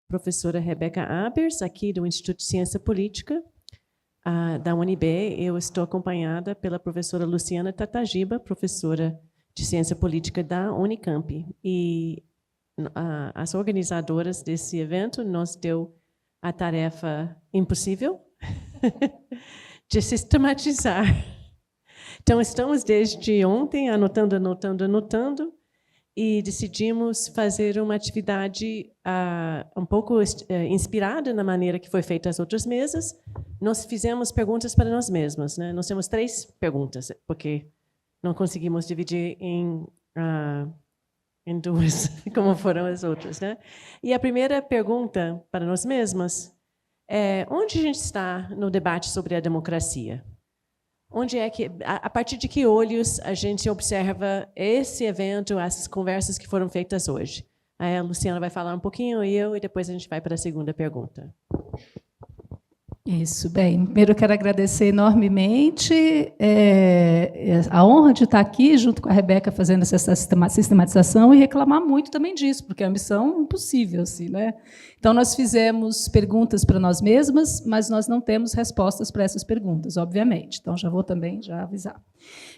professora Rebeca Abers, aqui do Instituto de Ciência Política, da UNB. Eu estou acompanhada pela professora Luciana Tatagiba, professora de Ciência Política da Unicamp. E as organizadoras desse evento nos deu a tarefa impossível de sistematizar. Então, estamos desde ontem anotando, e decidimos fazer uma atividade um pouco inspirada na maneira que foi feita as outras mesas. Nós fizemos perguntas para nós mesmos, né? Nós temos 3 perguntas, porque não conseguimos dividir em 2, como foram as outras, né? E a primeira pergunta para nós mesmos é: onde a gente está no debate sobre a democracia? Onde é que, a partir de que olhos a gente observa esse evento, essas conversas que foram feitas hoje? Aí a Luciana vai falar um pouquinho, e depois a gente vai para a segunda pergunta. Isso, bem. Primeiro eu quero agradecer enormemente a honra de estar aqui junto com a Rebeca fazendo essa sistematização e reclamar muito também disso, porque é uma missão impossível, assim, né? Então, nós fizemos perguntas para nós mesmas, mas nós não temos respostas para essas perguntas, obviamente. Então, já vou também avisar.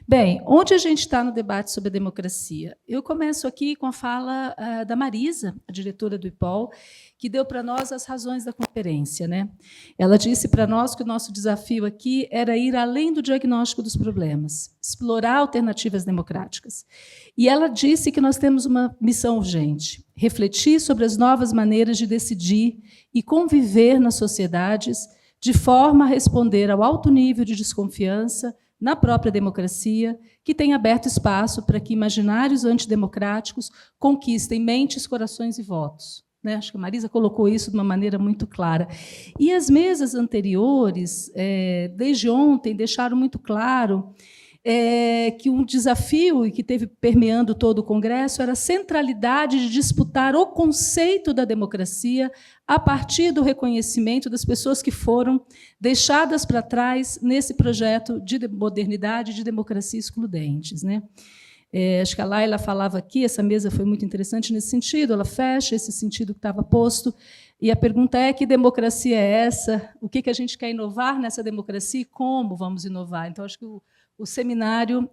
Bem, onde a gente está no debate sobre a democracia? Eu começo aqui com a fala da Marisa, a diretora do IPOL, que deu para nós as razões da conferência, né? Ela disse para nós que o nosso desafio aqui era ir além do diagnóstico dos problemas, explorar alternativas democráticas. E ela disse que nós temos uma missão urgente: refletir sobre as novas maneiras de decidir e conviver nas sociedades de forma a responder ao alto nível de desconfiança na própria democracia, que tem aberto espaço para que imaginários antidemocráticos conquistem mentes, corações e votos. Né? Acho que a Marisa colocou isso de uma maneira muito clara. E as mesas anteriores, desde ontem, deixaram muito claro que um desafio e que teve permeando todo o Congresso era a centralidade de disputar o conceito da democracia a partir do reconhecimento das pessoas que foram deixadas para trás nesse projeto de modernidade e de democracia excludentes, né? Acho que a Laila falava aqui, essa mesa foi muito interessante nesse sentido, ela fecha esse sentido que estava posto, e a pergunta é: que democracia é essa? O que a gente quer inovar nessa democracia e como vamos inovar? Então, acho que o seminário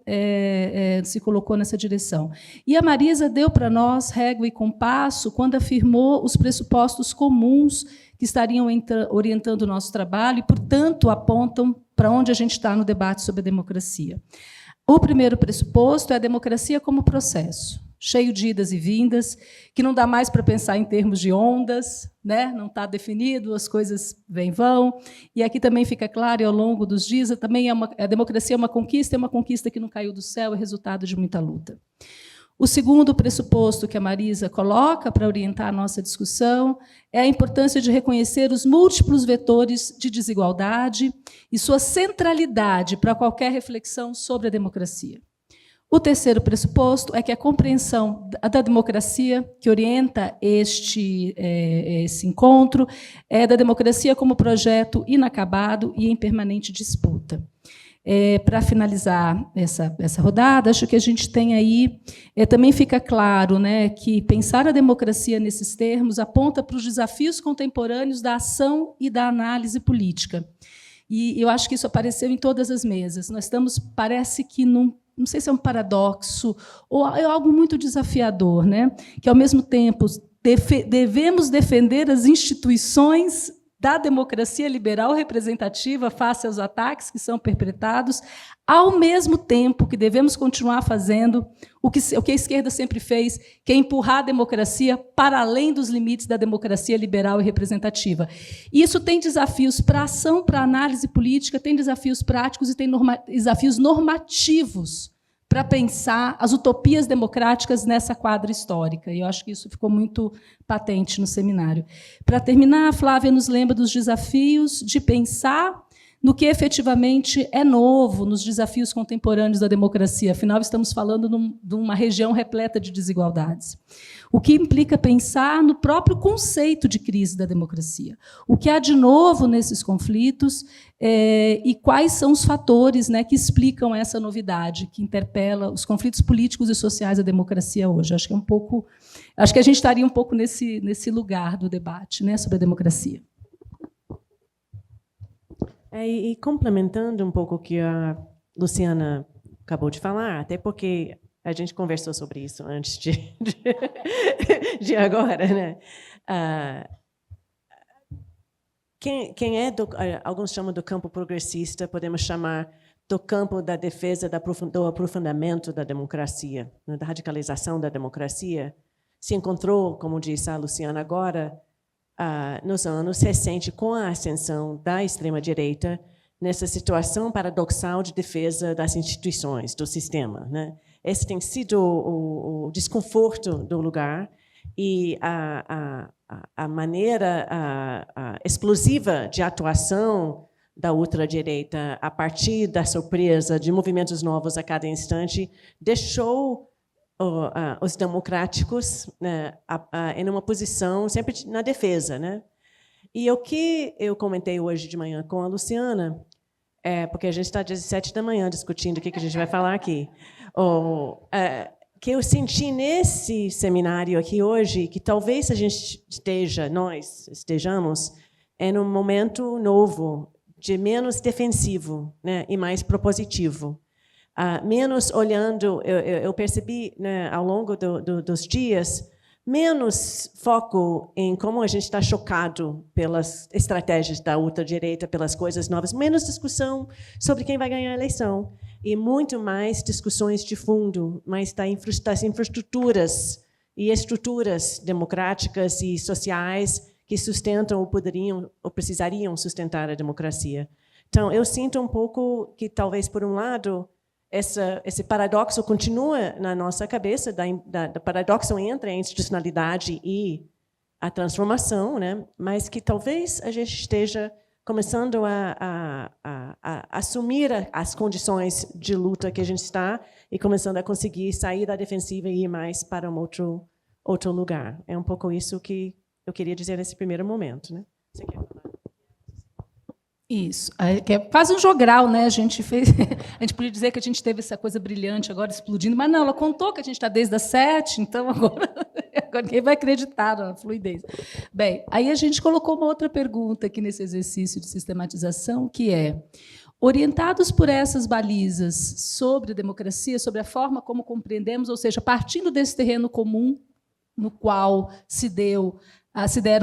se colocou nessa direção. E a Marisa deu para nós régua e compasso quando afirmou os pressupostos comuns que estariam orientando o nosso trabalho e, portanto, apontam para onde a gente está no debate sobre a democracia. O primeiro pressuposto é a democracia como processo, cheio de idas e vindas, que não dá mais para pensar em termos de ondas, né? Não está definido, as coisas vêm e vão. E aqui também fica claro, e ao longo dos dias, também a democracia é uma conquista que não caiu do céu, é resultado de muita luta. O segundo pressuposto que a Marisa coloca para orientar a nossa discussão é a importância de reconhecer os múltiplos vetores de desigualdade e sua centralidade para qualquer reflexão sobre a democracia. O terceiro pressuposto é que a compreensão da democracia que orienta esse encontro é da democracia como projeto inacabado e em permanente disputa. Para finalizar essa rodada, acho que a gente tem aí, também fica claro, né, que pensar a democracia nesses termos aponta para os desafios contemporâneos da ação e da análise política. E eu acho que isso apareceu em todas as mesas. Nós estamos, parece que, não sei se é um paradoxo ou é algo muito desafiador, né, que, ao mesmo tempo, devemos defender as instituições da democracia liberal representativa face aos ataques que são perpetrados, ao mesmo tempo que devemos continuar fazendo o que a esquerda sempre fez, que é empurrar a democracia para além dos limites da democracia liberal e representativa. E isso tem desafios para a ação, para a análise política, tem desafios práticos e tem desafios normativos para pensar as utopias democráticas nessa quadra histórica. E eu acho que isso ficou muito patente no seminário. Para terminar, a Flávia nos lembra dos desafios de pensar no que efetivamente é novo nos desafios contemporâneos da democracia. Afinal, estamos falando de uma região repleta de desigualdades. O que implica pensar no próprio conceito de crise da democracia. O que há de novo nesses conflitos e quais são os fatores, né, que explicam essa novidade, que interpela os conflitos políticos e sociais da democracia hoje. Acho que a gente estaria um pouco nesse lugar do debate, né, sobre a democracia. E complementando um pouco o que a Luciana acabou de falar, até porque a gente conversou sobre isso antes de agora, né? Quem é alguns chamam do campo progressista, podemos chamar do campo da defesa do aprofundamento da democracia, né, da radicalização da democracia, se encontrou, como disse a Luciana agora, nos anos recentes, com a ascensão da extrema-direita, nessa situação paradoxal de defesa das instituições, do sistema, né? Esse tem sido o desconforto do lugar e a maneira explosiva de atuação da ultradireita, a partir da surpresa de movimentos novos a cada instante, deixou os democráticos, né, em uma posição sempre na defesa, né? E o que eu comentei hoje de manhã com a Luciana, porque a gente está às 17 da manhã discutindo o que a gente vai falar aqui, que eu senti nesse seminário aqui hoje, que talvez nós estejamos em um momento novo, de menos defensivo, né, e mais propositivo. Menos olhando, eu percebi, né, ao longo dos dias, menos foco em como a gente está chocado pelas estratégias da ultradireita, pelas coisas novas, menos discussão sobre quem vai ganhar a eleição, e muito mais discussões de fundo, mais das infraestruturas e estruturas democráticas e sociais que sustentam ou poderiam ou precisariam sustentar a democracia. Então, eu sinto um pouco que, talvez, por um lado, esse paradoxo continua na nossa cabeça, do paradoxo entre a institucionalidade e a transformação, né? Mas que talvez a gente esteja começando a assumir as condições de luta que a gente está e começando a conseguir sair da defensiva e ir mais para um outro lugar. É um pouco isso que eu queria dizer nesse primeiro momento, né? Você quer falar? Isso, que é quase um jogral, né? A gente podia dizer que a gente teve essa coisa brilhante agora explodindo, mas não, ela contou que a gente está desde as 7, então agora quem vai acreditar na fluidez? Bem, aí a gente colocou uma outra pergunta aqui nesse exercício de sistematização, que é: orientados por essas balizas sobre a democracia, sobre a forma como compreendemos, ou seja, partindo desse terreno comum no qual se deram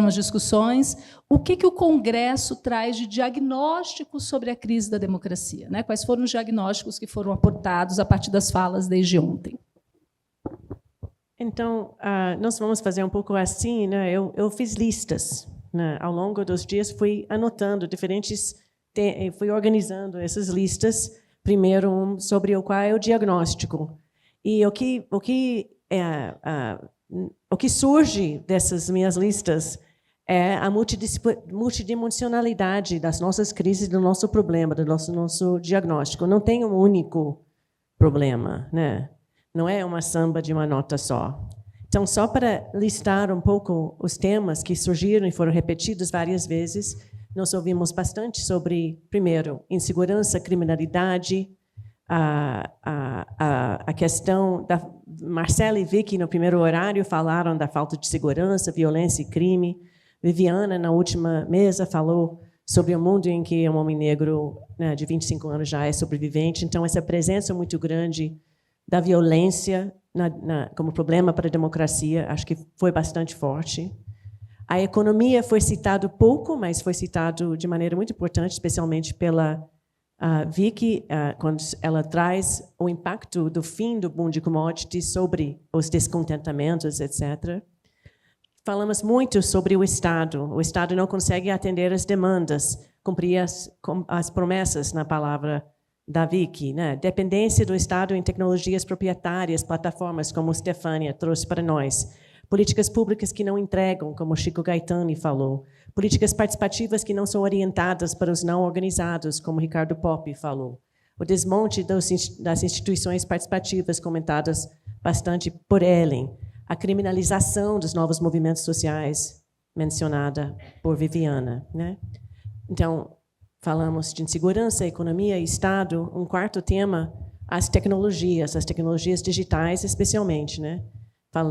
as discussões, o que o Congresso traz de diagnóstico sobre a crise da democracia, né? Quais foram os diagnósticos que foram aportados a partir das falas desde ontem? Então, nós vamos fazer um pouco assim, né? Eu fiz listas, né? Ao longo dos dias, fui anotando fui organizando essas listas. Primeiro, sobre o qual é o diagnóstico. E o que surge dessas minhas listas é a multidimensionalidade das nossas crises, do nosso problema, do nosso diagnóstico. Não tem um único problema, né? Não é uma samba de uma nota só. Então, só para listar um pouco os temas que surgiram e foram repetidos várias vezes, nós ouvimos bastante sobre, primeiro, insegurança, criminalidade, a questão da Marcela e Vicky, no primeiro horário, falaram da falta de segurança, violência e crime. Viviana, na última mesa, falou sobre o mundo em que um homem negro, né, de 25 anos já é sobrevivente. Então, essa presença muito grande da violência como problema para a democracia, acho que foi bastante forte. A economia foi citado pouco, mas foi citado de maneira muito importante, especialmente pela Vicky, quando ela traz o impacto do fim do boom de commodities sobre os descontentamentos, etc. Falamos muito sobre o Estado. O Estado não consegue atender as demandas, cumprir as promessas, na palavra da Vicky, né? Dependência do Estado em tecnologias proprietárias, plataformas, como a Stefânia trouxe para nós. políticas públicas que não entregam, como Chico Gaetani falou, políticas participativas que não são orientadas para os não organizados, como Ricardo Poppe falou, o desmonte das instituições participativas comentadas bastante por Ellen, a criminalização dos novos movimentos sociais mencionada por Viviana, né? Então, falamos de insegurança, economia e Estado. Um quarto tema, as tecnologias digitais especialmente, né?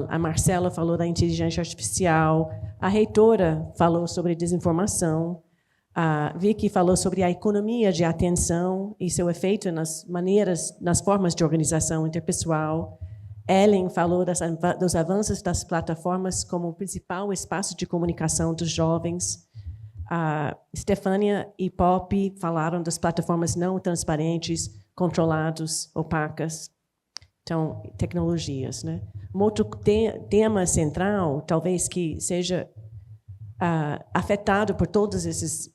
A Marcela falou da inteligência artificial, a reitora falou sobre desinformação, a Vicky falou sobre a economia de atenção e seu efeito nas formas de organização interpessoal. Ellen falou dos avanços das plataformas como o principal espaço de comunicação dos jovens. A Stefânia e Poppe falaram das plataformas não transparentes, controladas, opacas. Então, tecnologias, né? Um outro tema central, talvez que seja afetado por todas essas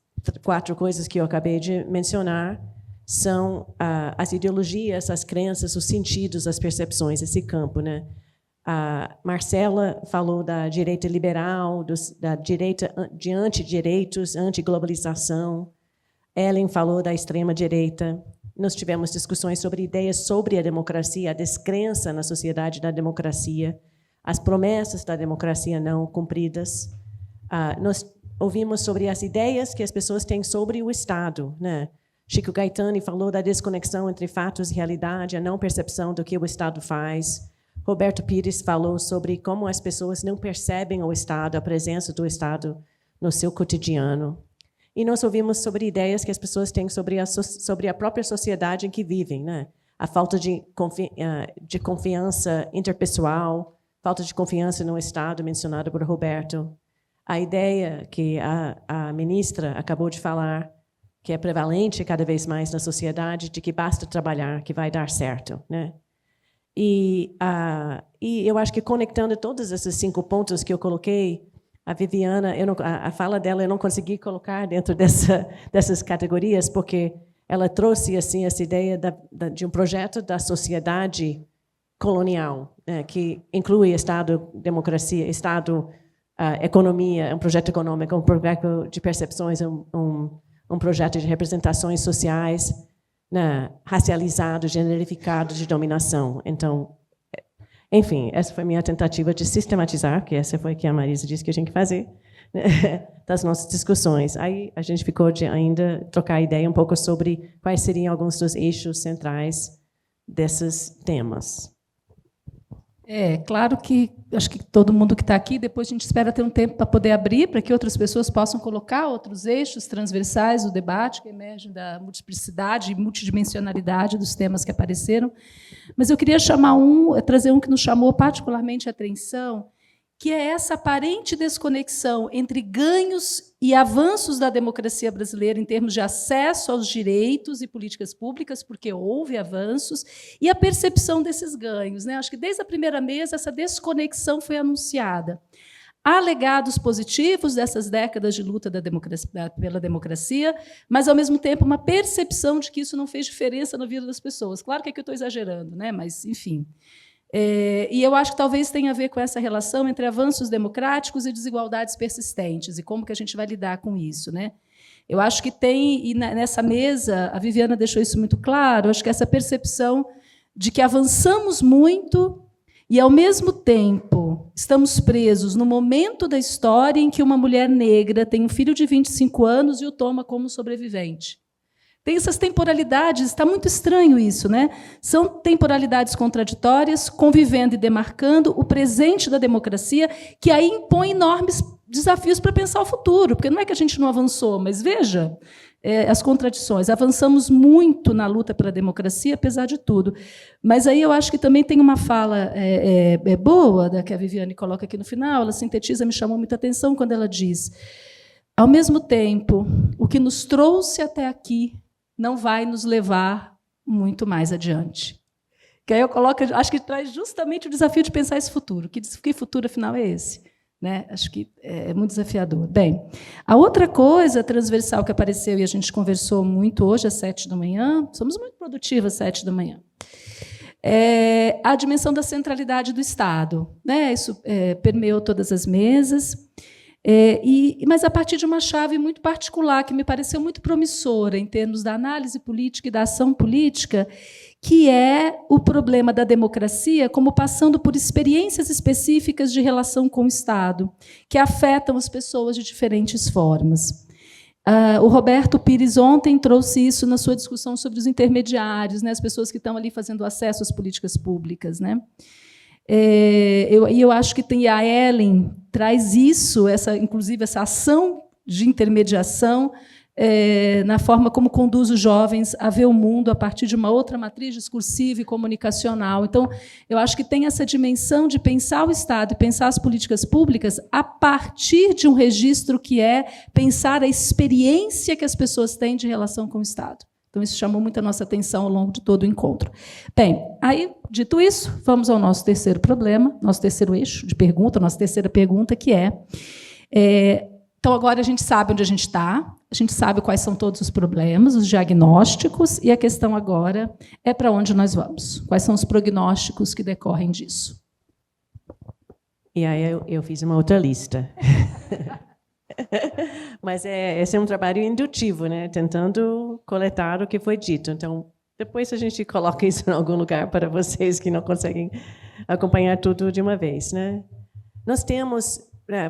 4 coisas que eu acabei de mencionar, são as ideologias, as crenças, os sentidos, as percepções, esse campo, né? A Marcela falou da direita liberal, da direita de antidireitos, antiglobalização. Ellen falou da extrema-direita. Nós tivemos discussões sobre ideias sobre a democracia, a descrença na sociedade da democracia, as promessas da democracia não cumpridas. Nós ouvimos sobre as ideias que as pessoas têm sobre o Estado, né? Chico Gaetani falou da desconexão entre fatos e realidade, a não percepção do que o Estado faz. Roberto Pires falou sobre como as pessoas não percebem o Estado, a presença do Estado no seu cotidiano. E nós ouvimos sobre ideias que as pessoas têm sobre a própria sociedade em que vivem, né? A falta de confiança interpessoal, falta de confiança no Estado, mencionada por Roberto. A ideia que a ministra acabou de falar, que é prevalente cada vez mais na sociedade, de que basta trabalhar, que vai dar certo, né? E eu acho que conectando todos esses 5 pontos que eu coloquei, a Viviana, a fala dela eu não consegui colocar dentro dessas categorias, porque ela trouxe assim essa ideia de um projeto da sociedade colonial, né, que inclui Estado, democracia, Estado, economia, um projeto econômico, um projeto de percepções, um projeto de representações sociais, né, racializado, generificado de dominação. Então, enfim, essa foi a minha tentativa de sistematizar, que essa foi que a Marisa disse que a gente tinha que fazer, né, das nossas discussões. Aí a gente ficou de ainda trocar ideia um pouco sobre quais seriam alguns dos eixos centrais desses temas. Claro que acho que todo mundo que está aqui, depois a gente espera ter um tempo para poder abrir, para que outras pessoas possam colocar outros eixos transversais do debate, que emergem da multiplicidade e multidimensionalidade dos temas que apareceram. Mas eu queria trazer um que nos chamou particularmente a atenção, que é essa aparente desconexão entre ganhos e avanços da democracia brasileira em termos de acesso aos direitos e políticas públicas, porque houve avanços, e a percepção desses ganhos, né? Acho que desde a primeira mesa essa desconexão foi anunciada. Há legados positivos dessas décadas de luta pela democracia, mas, ao mesmo tempo, uma percepção de que isso não fez diferença na vida das pessoas. Claro que aqui eu estou exagerando, né? Mas, enfim. E eu acho que talvez tenha a ver com essa relação entre avanços democráticos e desigualdades persistentes, e como que a gente vai lidar com isso, né? Eu acho que tem, e nessa mesa, a Viviana deixou isso muito claro, acho que essa percepção de que avançamos muito e, ao mesmo tempo, estamos presos no momento da história em que uma mulher negra tem um filho de 25 anos e o toma como sobrevivente. Tem essas temporalidades, está muito estranho isso, né? São temporalidades contraditórias, convivendo e demarcando o presente da democracia, que aí impõe enormes desafios para pensar o futuro, porque não é que a gente não avançou, mas veja as contradições. Avançamos muito na luta pela democracia, apesar de tudo. Mas aí eu acho que também tem uma fala boa, da que a Viviane coloca aqui no final, ela sintetiza, me chamou muita atenção quando ela diz: ao mesmo tempo, o que nos trouxe até aqui não vai nos levar muito mais adiante. Que aí eu coloco, acho que traz justamente o desafio de pensar esse futuro. Que futuro, afinal, é esse? Né? Acho que é muito desafiador. Bem, a outra coisa transversal que apareceu, e a gente conversou muito hoje, às 7 da manhã, somos muito produtivas às 7 da manhã, A dimensão da centralidade do Estado, né? Isso permeou todas as mesas, mas a partir de uma chave muito particular, que me pareceu muito promissora em termos da análise política e da ação política, que é o problema da democracia como passando por experiências específicas de relação com o Estado, que afetam as pessoas de diferentes formas. O Roberto Pires ontem trouxe isso na sua discussão sobre os intermediários, né, as pessoas que estão ali fazendo acesso às políticas públicas, né? Eu acho que a Ellen traz isso, inclusive essa ação de intermediação, na forma como conduz os jovens a ver o mundo a partir de uma outra matriz discursiva e comunicacional. Então, eu acho que tem essa dimensão de pensar o Estado e pensar as políticas públicas a partir de um registro que é pensar a experiência que as pessoas têm de relação com o Estado. Então, isso chamou muito a nossa atenção ao longo de todo o encontro. Bem, aí, dito isso, vamos ao nosso terceiro problema, nosso terceiro eixo de pergunta, nossa terceira pergunta, que então, agora a gente sabe onde a gente está, a gente sabe quais são todos os problemas, os diagnósticos, e a questão agora é para onde nós vamos. Quais são os prognósticos que decorrem disso? E aí eu fiz uma outra lista. Mas esse é um trabalho indutivo, né? Tentando coletar o que foi dito. Então, depois a gente coloca isso em algum lugar para vocês que não conseguem acompanhar tudo de uma vez, né? Nós temos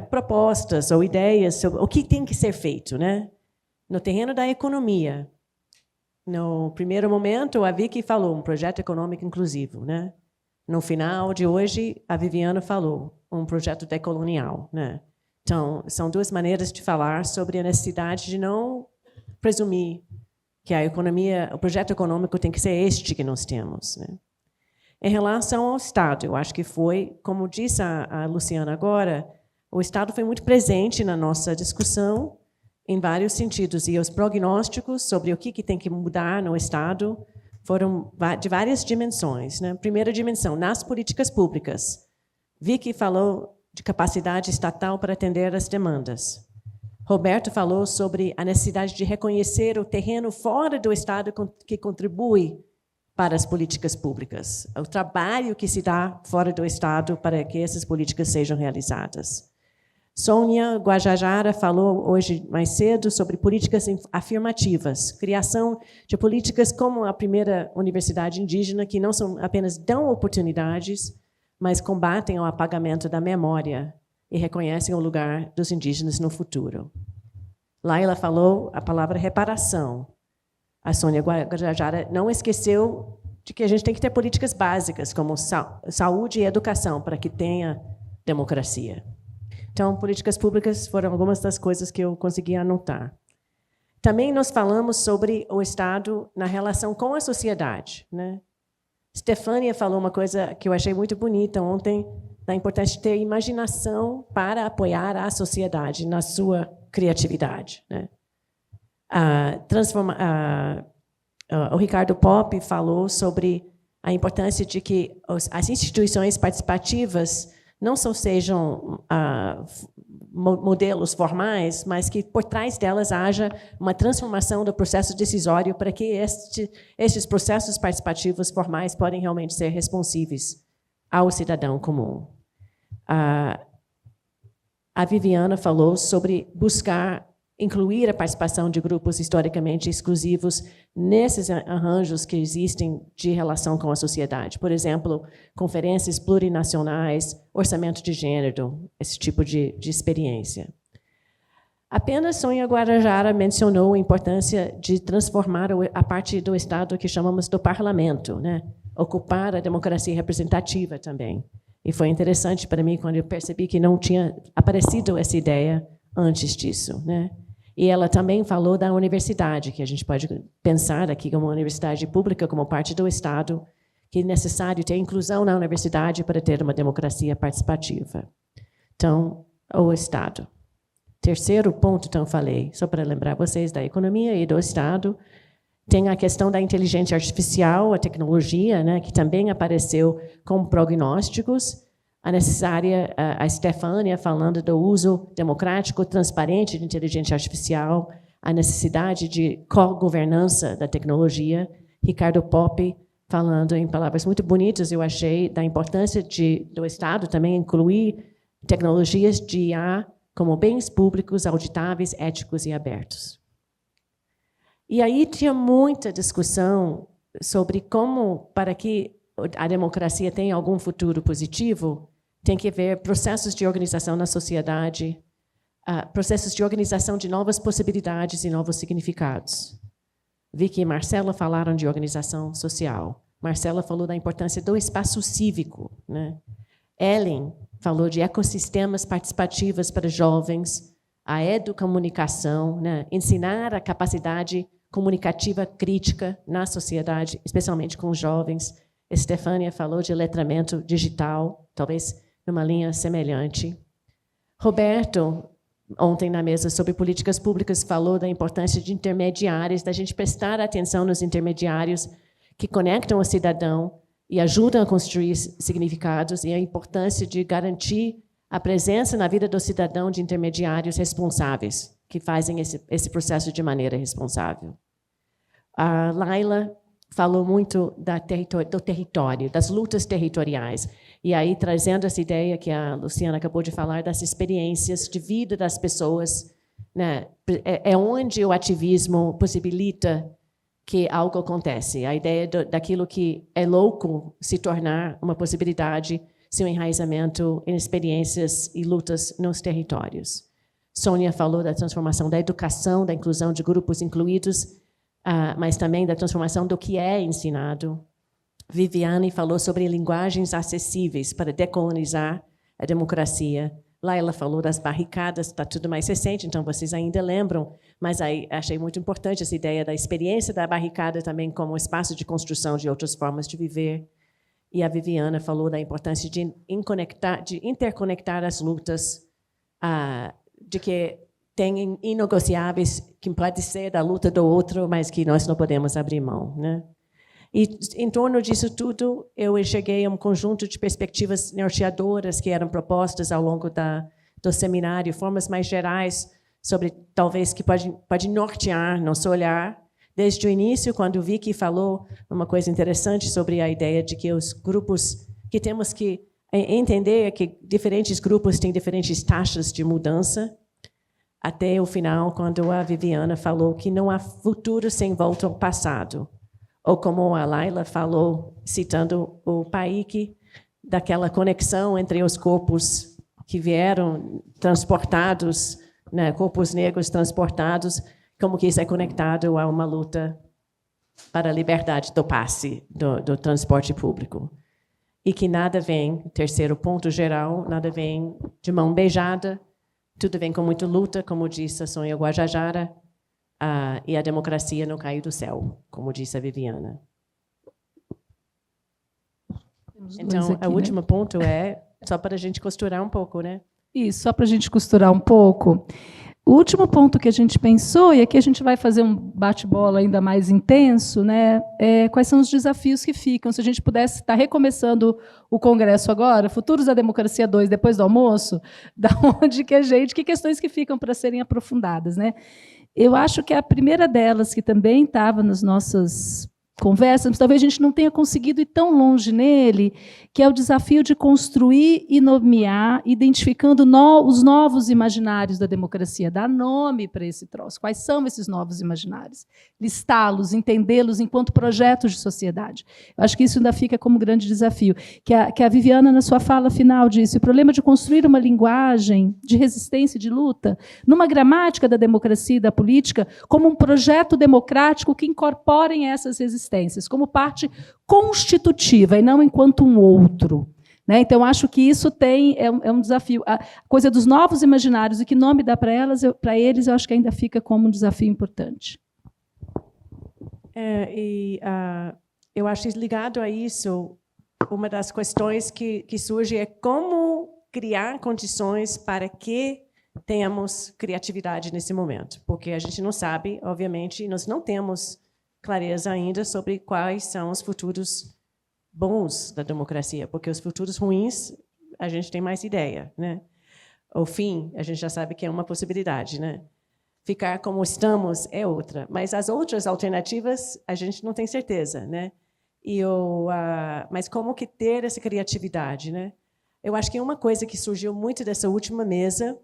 propostas ou ideias sobre o que tem que ser feito, né? No terreno da economia. No primeiro momento, a Vicky falou um projeto econômico inclusivo, né? No final de hoje, a Viviana falou um projeto decolonial, né? Então, são duas maneiras de falar sobre a necessidade de não presumir que a economia, o projeto econômico tem que ser este que nós temos, né? Em relação ao Estado, eu acho que foi, como disse a Luciana agora, o Estado foi muito presente na nossa discussão em vários sentidos, e os prognósticos sobre o que tem que mudar no Estado foram de várias dimensões, né? Primeira dimensão, nas políticas públicas. Vicky falou de capacidade estatal para atender as demandas. Roberto falou sobre a necessidade de reconhecer o terreno fora do Estado que contribui para as políticas públicas, o trabalho que se dá fora do Estado para que essas políticas sejam realizadas. Sônia Guajajara falou hoje mais cedo sobre políticas afirmativas, criação de políticas como a primeira universidade indígena, que não são apenas dão oportunidades, mas combatem o apagamento da memória e reconhecem o lugar dos indígenas no futuro. Laila falou a palavra reparação. A Sônia Guajajara não esqueceu de que a gente tem que ter políticas básicas, como saúde e educação, para que tenha democracia. Então, políticas públicas foram algumas das coisas que eu consegui anotar. Também nós falamos sobre o Estado na relação com a sociedade, né? Stefânia falou uma coisa que eu achei muito bonita ontem, da importância de ter imaginação para apoiar a sociedade na sua criatividade, né? O Ricardo Popp falou sobre a importância de que as instituições participativas não só sejam modelos formais, mas que por trás delas haja uma transformação do processo decisório para que estes processos participativos formais podem realmente ser responsíveis ao cidadão comum. A Viviana falou sobre buscar incluir a participação de grupos historicamente exclusivos nesses arranjos que existem de relação com a sociedade. Por exemplo, conferências plurinacionais, orçamento de gênero, esse tipo de experiência. Apenas Sônia Guajajara mencionou a importância de transformar a parte do Estado que chamamos do parlamento, né? Ocupar a democracia representativa também. E foi interessante para mim quando eu percebi que não tinha aparecido essa ideia antes disso, né? E ela também falou da universidade, que a gente pode pensar aqui como uma universidade pública, como parte do Estado, que é necessário ter inclusão na universidade para ter uma democracia participativa. Então, o Estado. Terceiro ponto, então, falei, só para lembrar vocês da economia e do Estado, tem a questão da inteligência artificial, a tecnologia, né, que também apareceu com prognósticos, a Stefânia falando do uso democrático, transparente de inteligência artificial, a necessidade de co-governança da tecnologia, Ricardo Popp falando em palavras muito bonitas, eu achei, da importância do Estado também incluir tecnologias de IA como bens públicos, auditáveis, éticos e abertos. E aí tinha muita discussão sobre como, para que a democracia tenha algum futuro positivo, tem que haver processos de organização na sociedade, processos de organização de novas possibilidades e novos significados. Vicky e Marcela falaram de organização social. Marcela falou da importância do espaço cívico, né? Ellen falou de ecossistemas participativos para jovens, a educomunicação, né? Ensinar a capacidade comunicativa crítica na sociedade, especialmente com os jovens. Estefânia falou de letramento digital, talvez numa linha semelhante. Roberto, ontem na mesa sobre políticas públicas, falou da importância de intermediários, da gente prestar atenção nos intermediários que conectam o cidadão e ajudam a construir significados, e a importância de garantir a presença na vida do cidadão de intermediários responsáveis, que fazem esse processo de maneira responsável. A Laila falou muito do território, das lutas territoriais, e aí trazendo essa ideia que a Luciana acabou de falar, das experiências de vida das pessoas, né? É onde o ativismo possibilita que algo acontece. A ideia daquilo que é louco se tornar uma possibilidade, seu enraizamento em experiências e lutas nos territórios. Sônia falou da transformação da educação, da inclusão de grupos incluídos, mas também da transformação do que é ensinado. Viviane falou sobre linguagens acessíveis para decolonizar a democracia. Laila falou das barricadas, está tudo mais recente, então vocês ainda lembram, mas aí achei muito importante essa ideia da experiência da barricada também como espaço de construção de outras formas de viver. E a Viviana falou da importância de interconectar as lutas, de que tem inegociáveis que pode ser da luta do outro, mas que nós não podemos abrir mão, né? E, em torno disso tudo, eu cheguei a um conjunto de perspectivas norteadoras que eram propostas ao longo do seminário, formas mais gerais sobre, talvez, que pode nortear nosso olhar. Desde o início, quando Vicky falou uma coisa interessante sobre a ideia de que os grupos, que temos que entender que diferentes grupos têm diferentes taxas de mudança, até o final, quando a Viviana falou que não há futuro sem volta ao passado. Ou como a Laila falou, citando o Paik, daquela conexão entre os corpos que vieram transportados, né, corpos negros transportados, como que isso é conectado a uma luta para a liberdade do passe, do transporte público. E que nada vem, terceiro ponto geral, nada vem de mão beijada, tudo vem com muita luta, como disse a Sônia Guajajara, e a democracia não caiu do céu, como disse a Viviana. Então, o último ponto é só para a gente costurar um pouco, né? Isso, só para a gente costurar um pouco. O último ponto que a gente pensou, e aqui a gente vai fazer um bate-bola ainda mais intenso, né, quais são os desafios que ficam. Se a gente pudesse estar recomeçando o Congresso agora, Futuros da Democracia 2, depois do almoço, da onde que questões que ficam para serem aprofundadas, né? Eu acho que a primeira delas, que também estava nas nossas conversas, mas talvez a gente não tenha conseguido ir tão longe nele, que é o desafio de construir e nomear, identificando os novos imaginários da democracia, dar nome para esse troço. Quais são esses novos imaginários? Listá-los, entendê-los enquanto projetos de sociedade. Eu acho que isso ainda fica como grande desafio. Que a Viviana, na sua fala final, disse: o problema de construir uma linguagem de resistência e de luta, numa gramática da democracia e da política, como um projeto democrático que incorporem essas resistências como parte constitutiva e não enquanto um outro. Né? Então, acho que isso é um desafio. A coisa dos novos imaginários e que nome dá para eles, eu acho que ainda fica como um desafio importante. Eu acho ligado a isso, uma das questões que surge é como criar condições para que tenhamos criatividade nesse momento, porque a gente não sabe, obviamente, nós não temos clareza ainda sobre quais são os futuros bons da democracia, porque os futuros ruins a gente tem mais ideia, né? O fim a gente já sabe que é uma possibilidade, né? Ficar como estamos é outra, mas as outras alternativas a gente não tem certeza, né? Mas como que ter essa criatividade, né? Eu acho que uma coisa que surgiu muito dessa última mesa,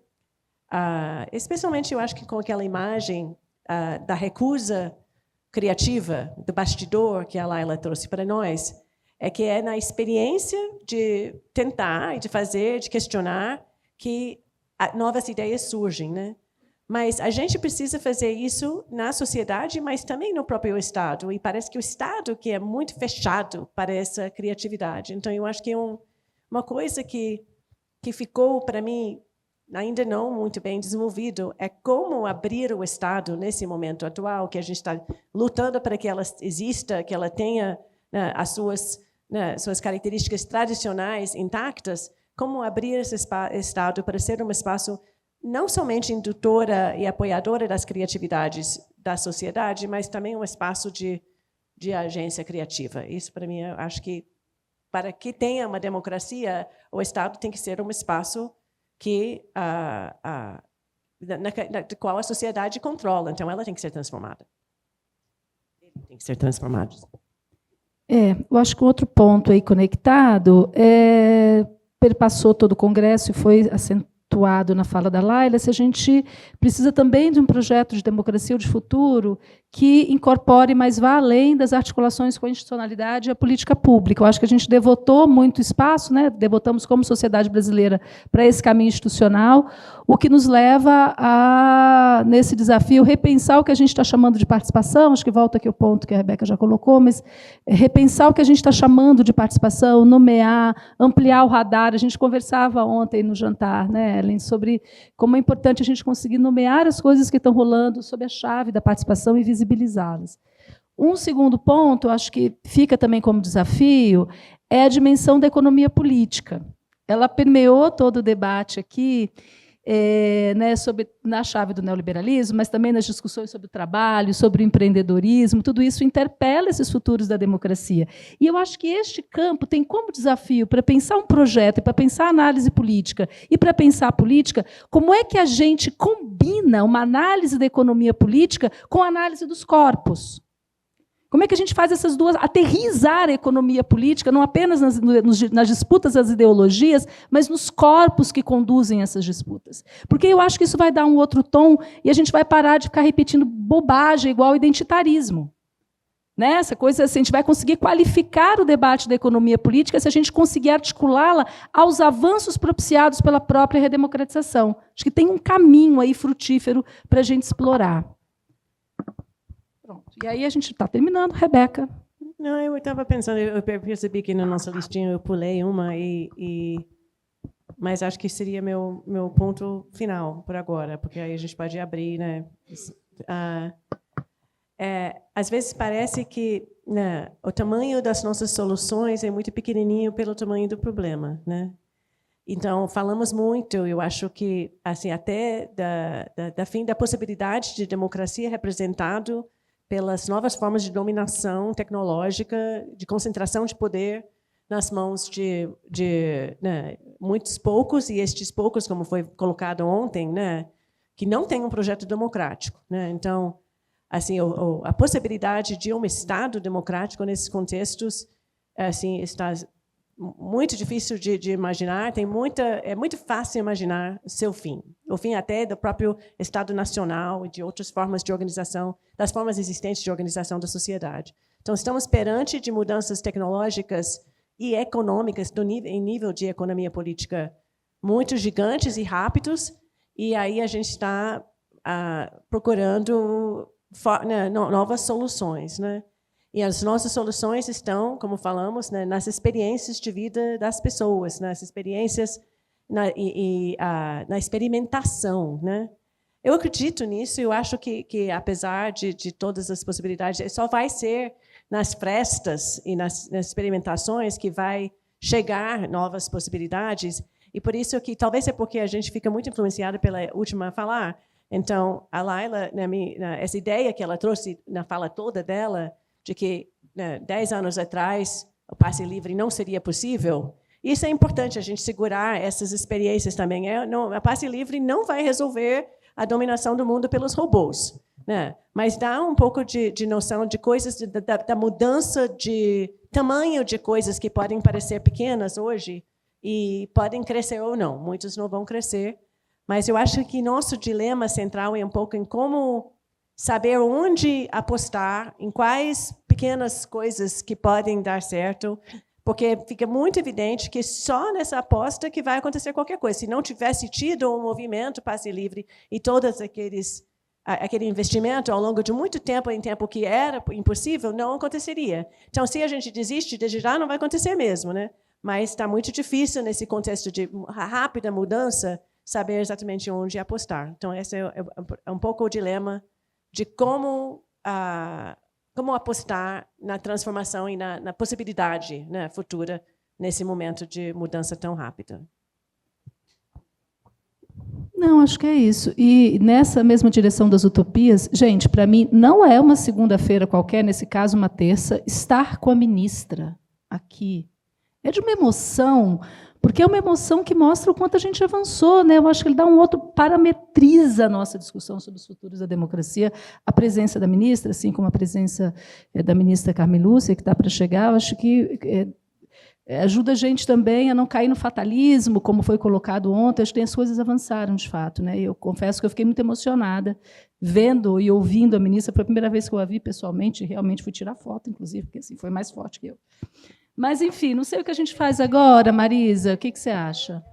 especialmente eu acho que com aquela imagem da recusa criativa, do bastidor que a Laila trouxe para nós, é que é na experiência de tentar, de fazer, de questionar, que novas ideias surgem, né? Mas a gente precisa fazer isso na sociedade, mas também no próprio Estado. E parece que o Estado que é muito fechado para essa criatividade. Então, eu acho que uma coisa que ficou, para mim, ainda não muito bem desenvolvido, é como abrir o Estado nesse momento atual, que a gente está lutando para que ela exista, que ela tenha as suas características tradicionais intactas, como abrir esse Estado para ser um espaço não somente indutora e apoiadora das criatividades da sociedade, mas também um espaço de agência criativa. Isso, para mim, eu acho que, para que tenha uma democracia, o Estado tem que ser um espaço que de qual a sociedade controla. Então, ela tem que ser transformada. Ele tem que ser transformado. Eu acho que outro ponto aí conectado perpassou todo o Congresso e foi acentuado na fala da Laila, se a gente precisa também de um projeto de democracia ou de futuro que incorpore, mas vá além das articulações com a institucionalidade e a política pública. Eu acho que a gente devotou muito espaço, né? Devotamos como sociedade brasileira para esse caminho institucional, o que nos leva a, nesse desafio, repensar o que a gente está chamando de participação, acho que volta aqui o ponto que a Rebeca já colocou, mas repensar o que a gente está chamando de participação, nomear, ampliar o radar. A gente conversava ontem no jantar, né, Ellen, sobre como é importante a gente conseguir nomear as coisas que estão rolando sob a chave da participação e visibilizá-las. Um segundo ponto, acho que fica também como desafio, é a dimensão da economia política. Ela permeou todo o debate aqui, na chave do neoliberalismo, mas também nas discussões sobre o trabalho, sobre o empreendedorismo, tudo isso interpela esses futuros da democracia. E eu acho que este campo tem como desafio, para pensar um projeto, para pensar análise política e para pensar a política, como é que a gente combina uma análise da economia política com a análise dos corpos. Como é que a gente faz essas duas, aterrizar a economia política, não apenas nas disputas das ideologias, mas nos corpos que conduzem essas disputas? Porque eu acho que isso vai dar um outro tom e a gente vai parar de ficar repetindo bobagem igual identitarismo. Né? Essa coisa, assim, a gente vai conseguir qualificar o debate da economia política se a gente conseguir articulá-la aos avanços propiciados pela própria redemocratização. Acho que tem um caminho aí frutífero para a gente explorar. E aí a gente está terminando, Rebeca. Não, eu estava pensando, eu percebi que na nossa listinha eu pulei uma, mas acho que seria meu ponto final por agora, porque aí a gente pode abrir, né? Às vezes parece que, né, o tamanho das nossas soluções é muito pequenininho pelo tamanho do problema, né? Então, falamos muito, eu acho que, assim, até da fim da possibilidade de democracia representado pelas novas formas de dominação tecnológica, de concentração de poder nas mãos de né, muitos poucos, e estes poucos, como foi colocado ontem, né, que não têm um projeto democrático. Né? Então, assim, a possibilidade de um Estado democrático nesses contextos assim, está muito difícil de imaginar, é muito fácil imaginar seu fim. O fim até do próprio Estado Nacional e de outras formas de organização, das formas existentes de organização da sociedade. Então, estamos perante de mudanças tecnológicas e econômicas em nível de economia política muito gigantes e rápidos, e aí a gente está procurando novas soluções, né? E as nossas soluções estão, como falamos, né, nas experiências de vida das pessoas, nas experiências na experimentação, né? Eu acredito nisso. Eu acho que apesar de todas as possibilidades, só vai ser nas frestas e nas experimentações que vai chegar novas possibilidades. E por isso que talvez é porque a gente fica muito influenciada pela última a falar. Então, a Laila, essa ideia que ela trouxe na fala toda dela, de que 10 anos atrás o passe livre não seria possível, isso é importante, a gente segurar essas experiências também. A passe livre não vai resolver a dominação do mundo pelos robôs. né? Mas dá um pouco de noção de coisas, da mudança de tamanho de coisas que podem parecer pequenas hoje e podem crescer ou não. Muitos não vão crescer, mas eu acho que nosso dilema central é um pouco em como saber onde apostar, em quais pequenas coisas que podem dar certo, porque fica muito evidente que só nessa aposta que vai acontecer qualquer coisa. Se não tivesse tido um movimento Passe Livre e todos aquele investimento ao longo de muito tempo, em tempo que era impossível, não aconteceria. Então, se a gente desiste de já, não vai acontecer mesmo, né? Mas está muito difícil, nesse contexto de rápida mudança, saber exatamente onde apostar. Então, esse é um pouco o dilema de como apostar na transformação e na possibilidade, né, futura nesse momento de mudança tão rápida. Não, acho que é isso. E nessa mesma direção das utopias, gente, para mim, não é uma segunda-feira qualquer, nesse caso, uma terça, estar com a ministra aqui. É de uma emoção, porque é uma emoção que mostra o quanto a gente avançou, né? Eu acho que ele dá um outro, parametriza a nossa discussão sobre os futuros da democracia. A presença da ministra, assim como a presença da ministra Carmen Lúcia, que está para chegar, eu acho que ajuda a gente também a não cair no fatalismo, como foi colocado ontem. Acho que as coisas avançaram, de fato, né? Eu confesso que eu fiquei muito emocionada vendo e ouvindo a ministra. Foi a primeira vez que eu a vi pessoalmente, e realmente fui tirar foto, inclusive, porque assim, foi mais forte que eu. Mas, enfim, não sei o que a gente faz agora, Marisa. O que você acha?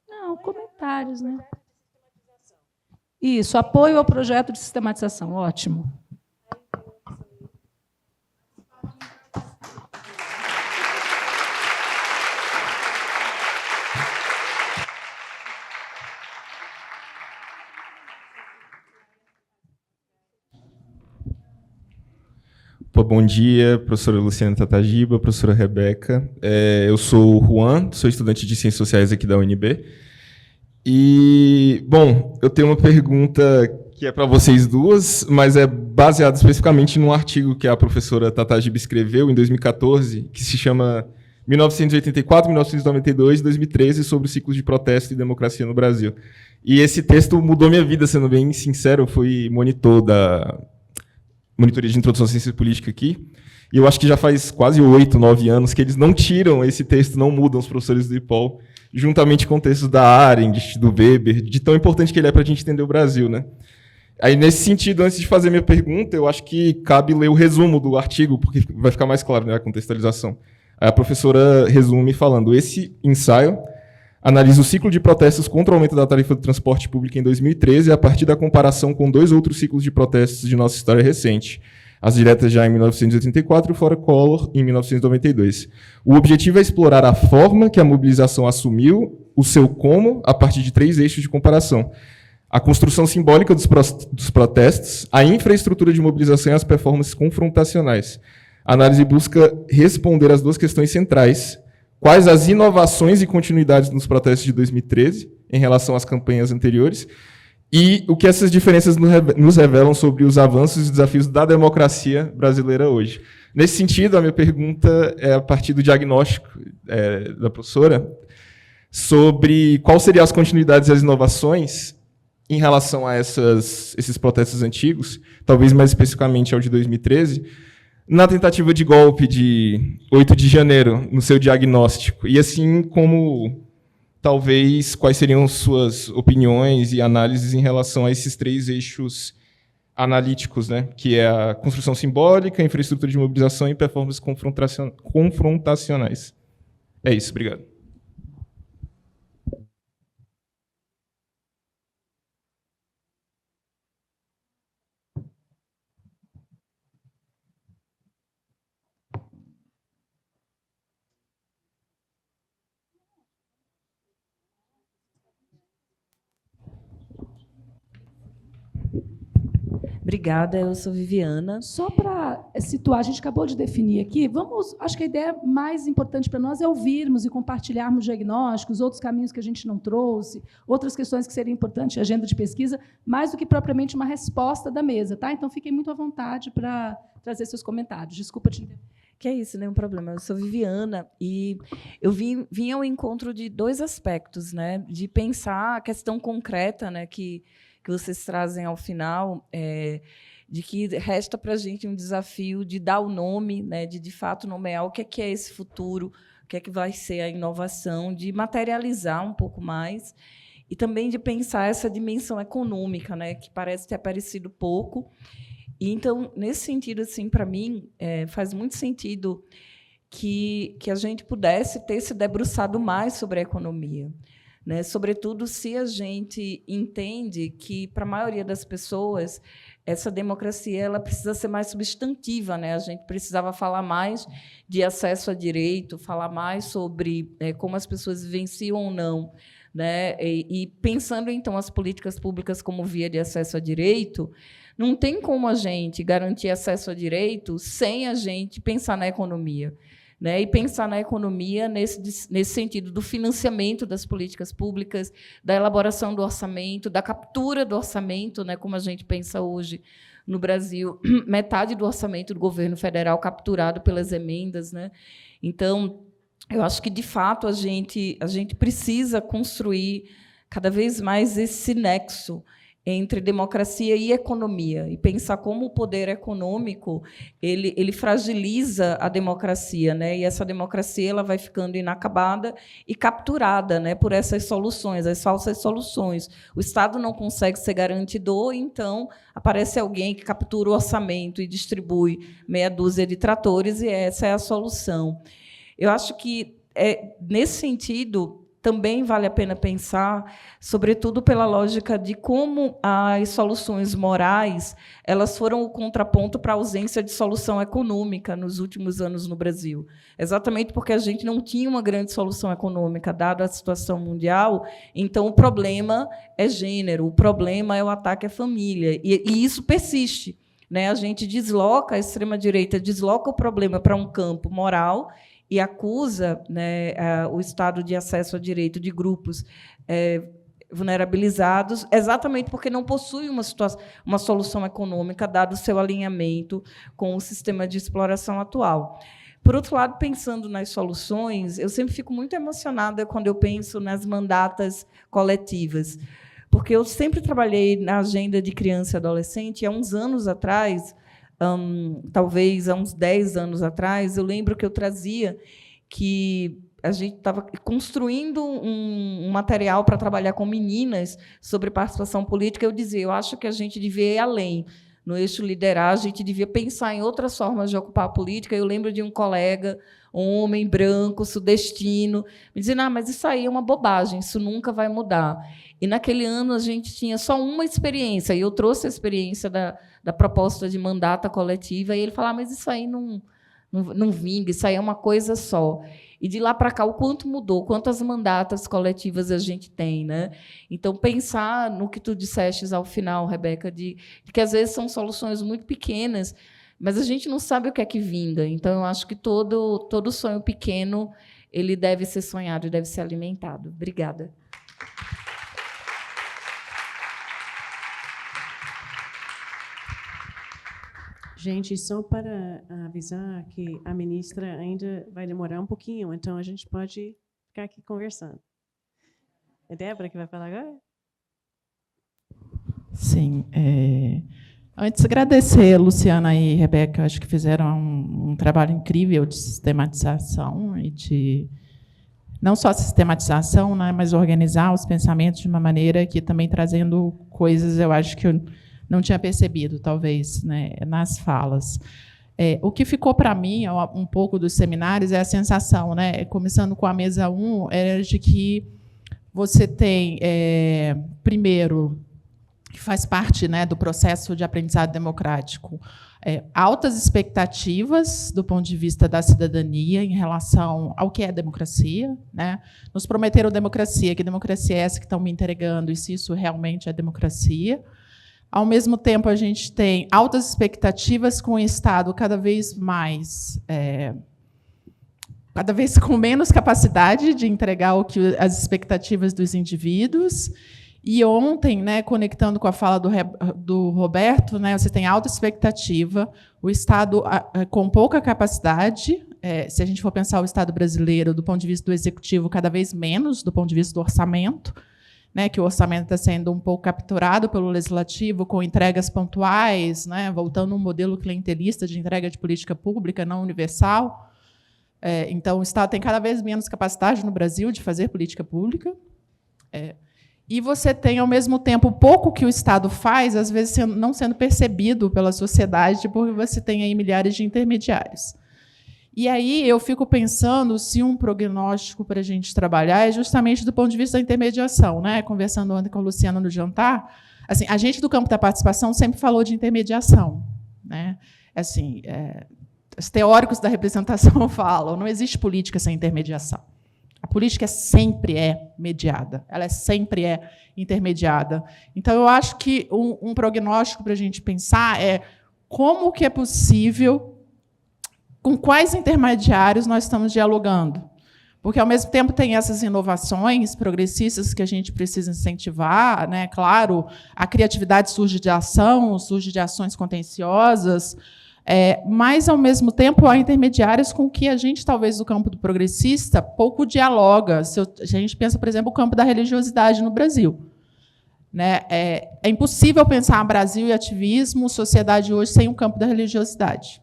Não, comentários, né? Isso, apoio ao projeto de sistematização. Ótimo. Bom dia, professora Luciana Tatagiba, professora Rebeca. Eu sou o Juan, sou estudante de Ciências Sociais aqui da UNB. E, bom, eu tenho uma pergunta que é para vocês duas, mas é baseada especificamente num artigo que a professora Tatagiba escreveu em 2014, que se chama 1984, 1992 e 2013, sobre o ciclo de protesto e democracia no Brasil. E esse texto mudou minha vida, sendo bem sincero. Eu fui monitor da monitoria de introdução à ciência política aqui, e eu acho que já faz quase 8, 9 anos que eles não tiram esse texto, não mudam, os professores do IPOL, juntamente com textos da Arendt, do Weber, de tão importante que ele é para a gente entender o Brasil, né? Aí, nesse sentido, antes de fazer minha pergunta, eu acho que cabe ler o resumo do artigo, porque vai ficar mais claro, né, a contextualização. Aí a professora resume falando: esse ensaio analisa o ciclo de protestos contra o aumento da tarifa do transporte público em 2013, a partir da comparação com 2 outros ciclos de protestos de nossa história recente. As diretas já em 1984 e o Fora Collor em 1992. O objetivo é explorar a forma que a mobilização assumiu, o seu como, a partir de 3 eixos de comparação: a construção simbólica dos protestos, a infraestrutura de mobilização e as performances confrontacionais. A análise busca responder às 2 questões centrais: quais as inovações e continuidades nos protestos de 2013 em relação às campanhas anteriores, e o que essas diferenças nos revelam sobre os avanços e desafios da democracia brasileira hoje. Nesse sentido, a minha pergunta é a partir do diagnóstico da professora sobre quais seriam as continuidades e as inovações em relação a esses protestos antigos, talvez mais especificamente ao de 2013, na tentativa de golpe de 8 de janeiro, no seu diagnóstico, e assim como, talvez, quais seriam suas opiniões e análises em relação a esses 3 eixos analíticos, né, que é a construção simbólica, a infraestrutura de mobilização e performances confrontacionais. É isso, obrigado. Obrigada, eu sou Viviana. Só para situar, a gente acabou de definir aqui, acho que a ideia mais importante para nós é ouvirmos e compartilharmos diagnósticos, outros caminhos que a gente não trouxe, outras questões que seriam importantes, agenda de pesquisa, mais do que propriamente uma resposta da mesa, tá? Então, fiquem muito à vontade para trazer seus comentários. Desculpa te interromper. Que é isso, nenhum problema. Eu sou Viviana e eu vim ao encontro de dois aspectos, né? De pensar a questão concreta, né, que vocês trazem ao final, de que resta para a gente um desafio de dar o nome, né, de fato nomear o que é esse futuro, o que vai ser a inovação, de materializar um pouco mais e também de pensar essa dimensão econômica, né, que parece ter aparecido pouco. E, então, nesse sentido, assim, para mim, faz muito sentido que a gente pudesse ter se debruçado mais sobre a economia, né? Sobretudo se a gente entende que, para a maioria das pessoas, essa democracia ela precisa ser mais substantiva, né? A gente precisava falar mais de acesso a direito, falar mais sobre como as pessoas vivenciam ou não, né? E pensando, então, as políticas públicas como via de acesso a direito, não tem como a gente garantir acesso a direito sem a gente pensar na economia, né? E pensar na economia nesse sentido do financiamento das políticas públicas, da elaboração do orçamento, da captura do orçamento, né? Como a gente pensa hoje no Brasil, metade do orçamento do governo federal capturado pelas emendas, né? Então, eu acho que, de fato, a gente precisa construir cada vez mais esse nexo entre democracia e economia, e pensar como o poder econômico ele fragiliza a democracia, né? E essa democracia ela vai ficando inacabada e capturada, né, por essas soluções, as falsas soluções. O Estado não consegue ser garantidor, então aparece alguém que captura o orçamento e distribui meia dúzia de tratores, e essa é a solução. Eu acho que, nesse sentido, também vale a pena pensar, sobretudo pela lógica de como as soluções morais elas foram o contraponto para a ausência de solução econômica nos últimos anos no Brasil. Exatamente porque a gente não tinha uma grande solução econômica, dada a situação mundial, então o problema é gênero, o problema é o ataque à família, e isso persiste, né? A gente desloca, a extrema-direita desloca o problema para um campo moral e acusa, né, o Estado de acesso a direito de grupos vulnerabilizados, exatamente porque não possui uma solução econômica, dado o seu alinhamento com o sistema de exploração atual. Por outro lado, pensando nas soluções, eu sempre fico muito emocionada quando eu penso nas mandatas coletivas, porque eu sempre trabalhei na agenda de criança e adolescente, e há uns anos atrás, talvez há uns 10 anos atrás, eu lembro que eu trazia que a gente estava construindo um material para trabalhar com meninas sobre participação política. Eu dizia, eu acho que a gente devia ir além. No eixo liderar, a gente devia pensar em outras formas de ocupar a política. Eu lembro de um colega, um homem branco, sudestino, me dizendo, mas isso aí é uma bobagem, isso nunca vai mudar. E, naquele ano, a gente tinha só uma experiência, e eu trouxe a experiência da proposta de mandata coletiva, e ele falava, mas isso aí não vinga, isso aí é uma coisa só. E, de lá para cá, o quanto mudou, quantas mandatas coletivas a gente tem, né? Então, pensar no que tu disseste ao final, Rebeca, de que, às vezes, são soluções muito pequenas, mas a gente não sabe o que é que vinga. Então, eu acho que todo sonho pequeno ele deve ser sonhado e deve ser alimentado. Obrigada. Gente, só para avisar que a ministra ainda vai demorar um pouquinho, então a gente pode ficar aqui conversando. É Débora que vai falar agora? Sim. Antes, agradecer a Luciana e a Rebeca, acho que fizeram um trabalho incrível de sistematização e de não só sistematização, né, mas organizar os pensamentos de uma maneira que também trazendo coisas, eu acho que eu não tinha percebido, talvez, né, nas falas. O que ficou para mim, um pouco dos seminários, é a sensação, né, começando com a mesa 1, era de que você tem, primeiro, que faz parte, né, do processo de aprendizado democrático, altas expectativas do ponto de vista da cidadania em relação ao que é democracia, né? Nos prometeram democracia, que democracia é essa que estão me entregando, e se isso realmente é democracia. Ao mesmo tempo, a gente tem altas expectativas com o Estado cada vez mais, cada vez com menos capacidade de entregar o que as expectativas dos indivíduos, E ontem, né, conectando com a fala do Roberto, né, você tem alta expectativa, o Estado com pouca capacidade, se a gente for pensar o Estado brasileiro do ponto de vista do executivo, cada vez menos do ponto de vista do orçamento, né, que o orçamento está sendo um pouco capturado pelo legislativo com entregas pontuais, né, voltando a um modelo clientelista de entrega de política pública não universal. Então, o Estado tem cada vez menos capacidade no Brasil de fazer política pública. E você tem, ao mesmo tempo, pouco que o Estado faz, às vezes não sendo percebido pela sociedade, porque você tem aí milhares de intermediários. E aí eu fico pensando se um prognóstico para a gente trabalhar é justamente do ponto de vista da intermediação, né? Conversando ontem com a Luciana no jantar, assim, a gente do campo da participação sempre falou de intermediação, né? Assim, os teóricos da representação falam, não existe política sem intermediação. A política sempre é mediada, ela sempre é intermediada. Então, eu acho que um prognóstico para a gente pensar é como que é possível, com quais intermediários nós estamos dialogando. Porque, ao mesmo tempo, tem essas inovações progressistas que a gente precisa incentivar, né? Claro, a criatividade surge de ação, surge de ações contenciosas, mas, ao mesmo tempo, há intermediários com que a gente, talvez, do campo do progressista, pouco dialoga. Se a gente pensa, por exemplo, o campo da religiosidade no Brasil. Né? É impossível pensar Brasil e ativismo, sociedade hoje, sem o campo da religiosidade.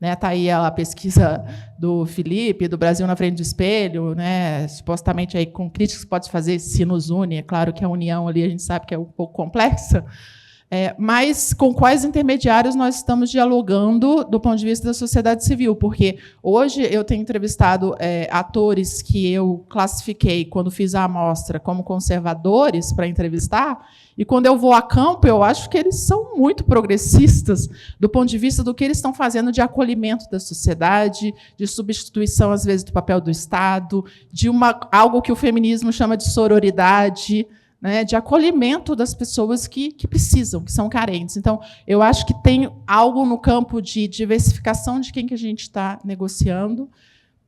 Está aí a pesquisa do Felipe, do Brasil na Frente do Espelho, né? Supostamente aí, com críticas que pode fazer, se nos une. É claro que a união ali a gente sabe que é um pouco complexa, mas com quais intermediários nós estamos dialogando do ponto de vista da sociedade civil? Porque hoje eu tenho entrevistado atores que eu classifiquei, quando fiz a amostra, como conservadores para entrevistar, e quando eu vou a campo, eu acho que eles são muito progressistas do ponto de vista do que eles estão fazendo de acolhimento da sociedade, de substituição, às vezes, do papel do Estado, de algo que o feminismo chama de sororidade, né, de acolhimento das pessoas que precisam, que são carentes. Então, eu acho que tem algo no campo de diversificação de quem que a gente está negociando.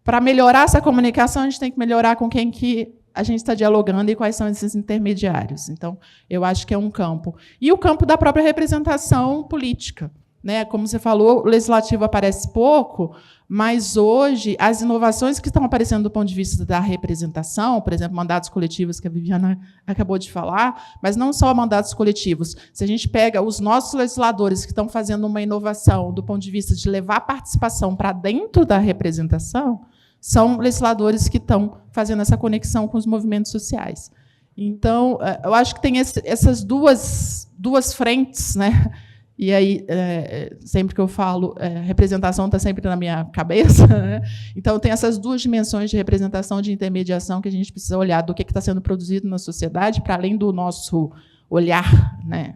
Para melhorar essa comunicação, a gente tem que melhorar com quem que a gente está dialogando e quais são esses intermediários. Então, eu acho que é um campo. E o campo da própria representação política. Né? Como você falou, o legislativo aparece pouco, mas hoje as inovações que estão aparecendo do ponto de vista da representação, por exemplo, mandatos coletivos, que a Viviana acabou de falar, mas não só mandatos coletivos. Se a gente pega os nossos legisladores que estão fazendo uma inovação do ponto de vista de levar a participação para dentro da representação, são legisladores que estão fazendo essa conexão com os movimentos sociais. Então, eu acho que tem essas duas frentes, né? E aí, sempre que eu falo, representação está sempre na minha cabeça, né? Então, tem essas duas dimensões de representação, de intermediação, que a gente precisa olhar do que está sendo produzido na sociedade, para além do nosso olhar, né,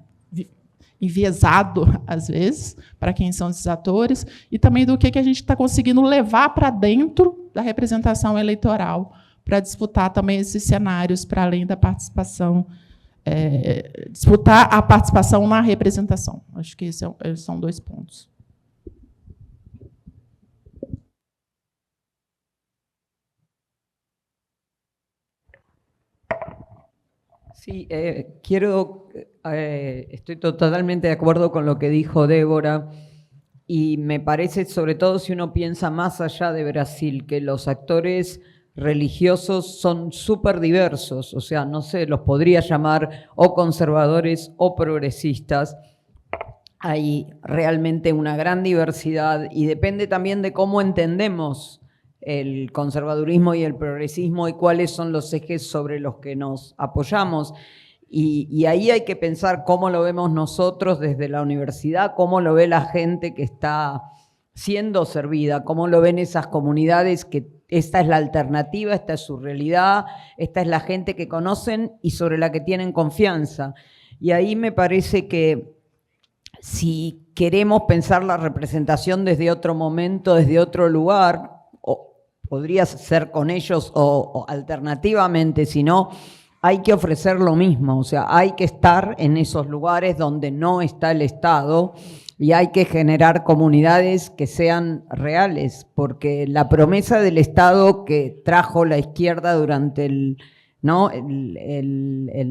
enviesado, às vezes, para quem são esses atores, e também do que a gente está conseguindo levar para dentro da representação eleitoral, para disputar também esses cenários, para além da participação, disputar a participação na representação. Acho que esses são dois pontos. Sí, estoy totalmente de acuerdo con lo que dijo Débora y me parece, sobre todo si uno piensa más allá de Brasil, que los actores religiosos son súper diversos, o sea, no sé, los podría llamar o conservadores o progresistas. Hay realmente una gran diversidad y depende también de cómo entendemos el conservadurismo y el progresismo y cuáles son los ejes sobre los que nos apoyamos. Y ahí hay que pensar cómo lo vemos nosotros desde la universidad, cómo lo ve la gente que está siendo servida, cómo lo ven esas comunidades que esta es la alternativa, esta es su realidad, esta es la gente que conocen y sobre la que tienen confianza. Y ahí me parece que si queremos pensar la representación desde otro momento, desde otro lugar, podría ser con ellos o alternativamente, si no, hay que ofrecer lo mismo, o sea, hay que estar en esos lugares donde no está el Estado y hay que generar comunidades que sean reales, porque la promesa del Estado que trajo la izquierda durante ¿no? El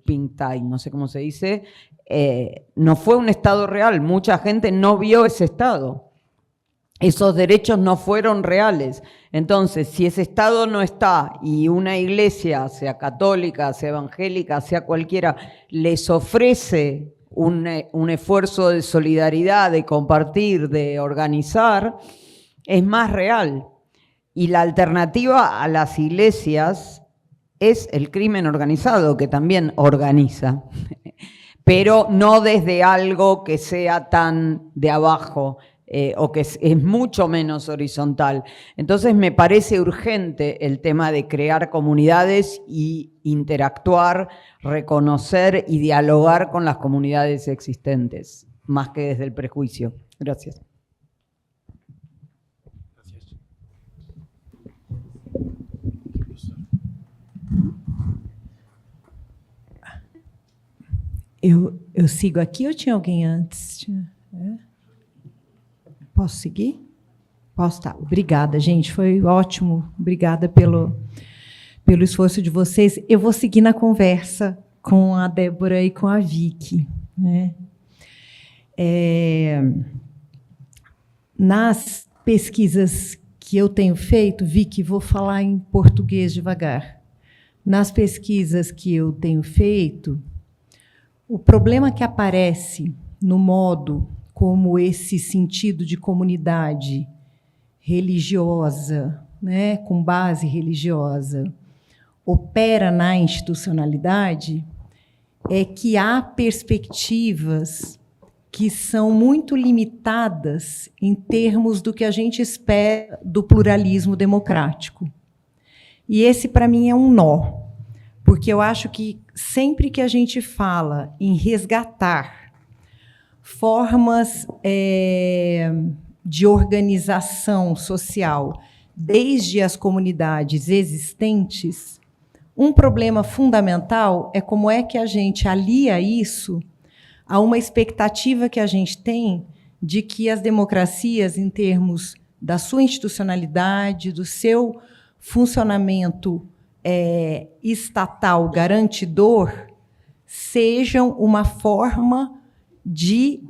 pink tide, no sé cómo se dice, no fue un Estado real. Mucha gente no vio ese Estado. Esos derechos no fueron reales. Entonces, si ese Estado no está y una iglesia, sea católica, sea evangélica, sea cualquiera, les ofrece un esfuerzo de solidaridad, de compartir, de organizar, es más real. Y la alternativa a las iglesias es el crimen organizado, que también organiza, pero no desde algo que sea tan de abajo, o que es mucho menos horizontal. Entonces me parece urgente el tema de crear comunidades y interactuar, reconocer y dialogar con las comunidades existentes, más que desde el prejuicio. Gracias. Eu sigo aqui ou tinha alguém antes? Posso seguir? Posso, tá. Obrigada, gente. Foi ótimo. Obrigada pelo esforço de vocês. Eu vou seguir na conversa com a Débora e com a Vicky, né? Nas pesquisas que eu tenho feito, Vicky, vou falar em português devagar. Nas pesquisas que eu tenho feito, o problema que aparece no modo como esse sentido de comunidade religiosa, né, com base religiosa, opera na institucionalidade, é que há perspectivas que são muito limitadas em termos do que a gente espera do pluralismo democrático. E esse, para mim, é um nó, porque eu acho que sempre que a gente fala em resgatar formas de organização social desde as comunidades existentes, um problema fundamental é como é que a gente alia isso a uma expectativa que a gente tem de que as democracias, em termos da sua institucionalidade, do seu funcionamento estatal garantidor, sejam uma forma de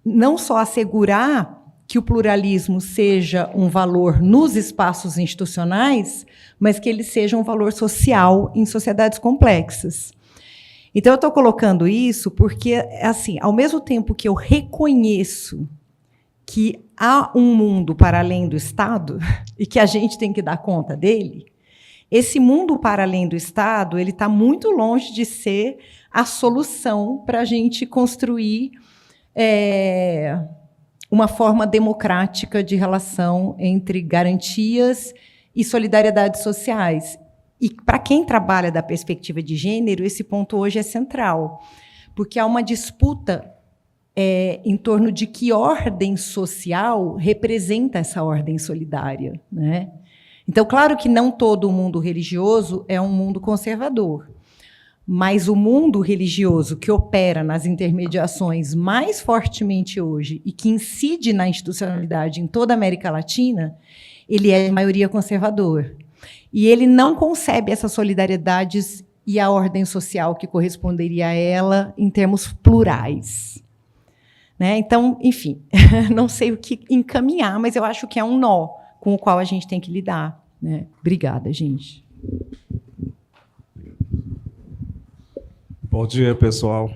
não só assegurar que o pluralismo seja um valor nos espaços institucionais, mas que ele seja um valor social em sociedades complexas. Então, eu estou colocando isso porque, assim, ao mesmo tempo que eu reconheço que há um mundo para além do Estado e que a gente tem que dar conta dele, esse mundo para além do Estado ele está muito longe de ser a solução para a gente construir uma forma democrática de relação entre garantias e solidariedades sociais. E, para quem trabalha da perspectiva de gênero, esse ponto hoje é central, porque há uma disputa em torno de que ordem social representa essa ordem solidária, né? Então, claro que não todo o mundo religioso é um mundo conservador, mas o mundo religioso que opera nas intermediações mais fortemente hoje e que incide na institucionalidade em toda a América Latina, ele é de maioria conservador. E ele não concebe essas solidariedades e a ordem social que corresponderia a ela em termos plurais, né? Então, enfim, não sei o que encaminhar, mas eu acho que é um nó com o qual a gente tem que lidar, né? Obrigada, gente. Bom dia, pessoal.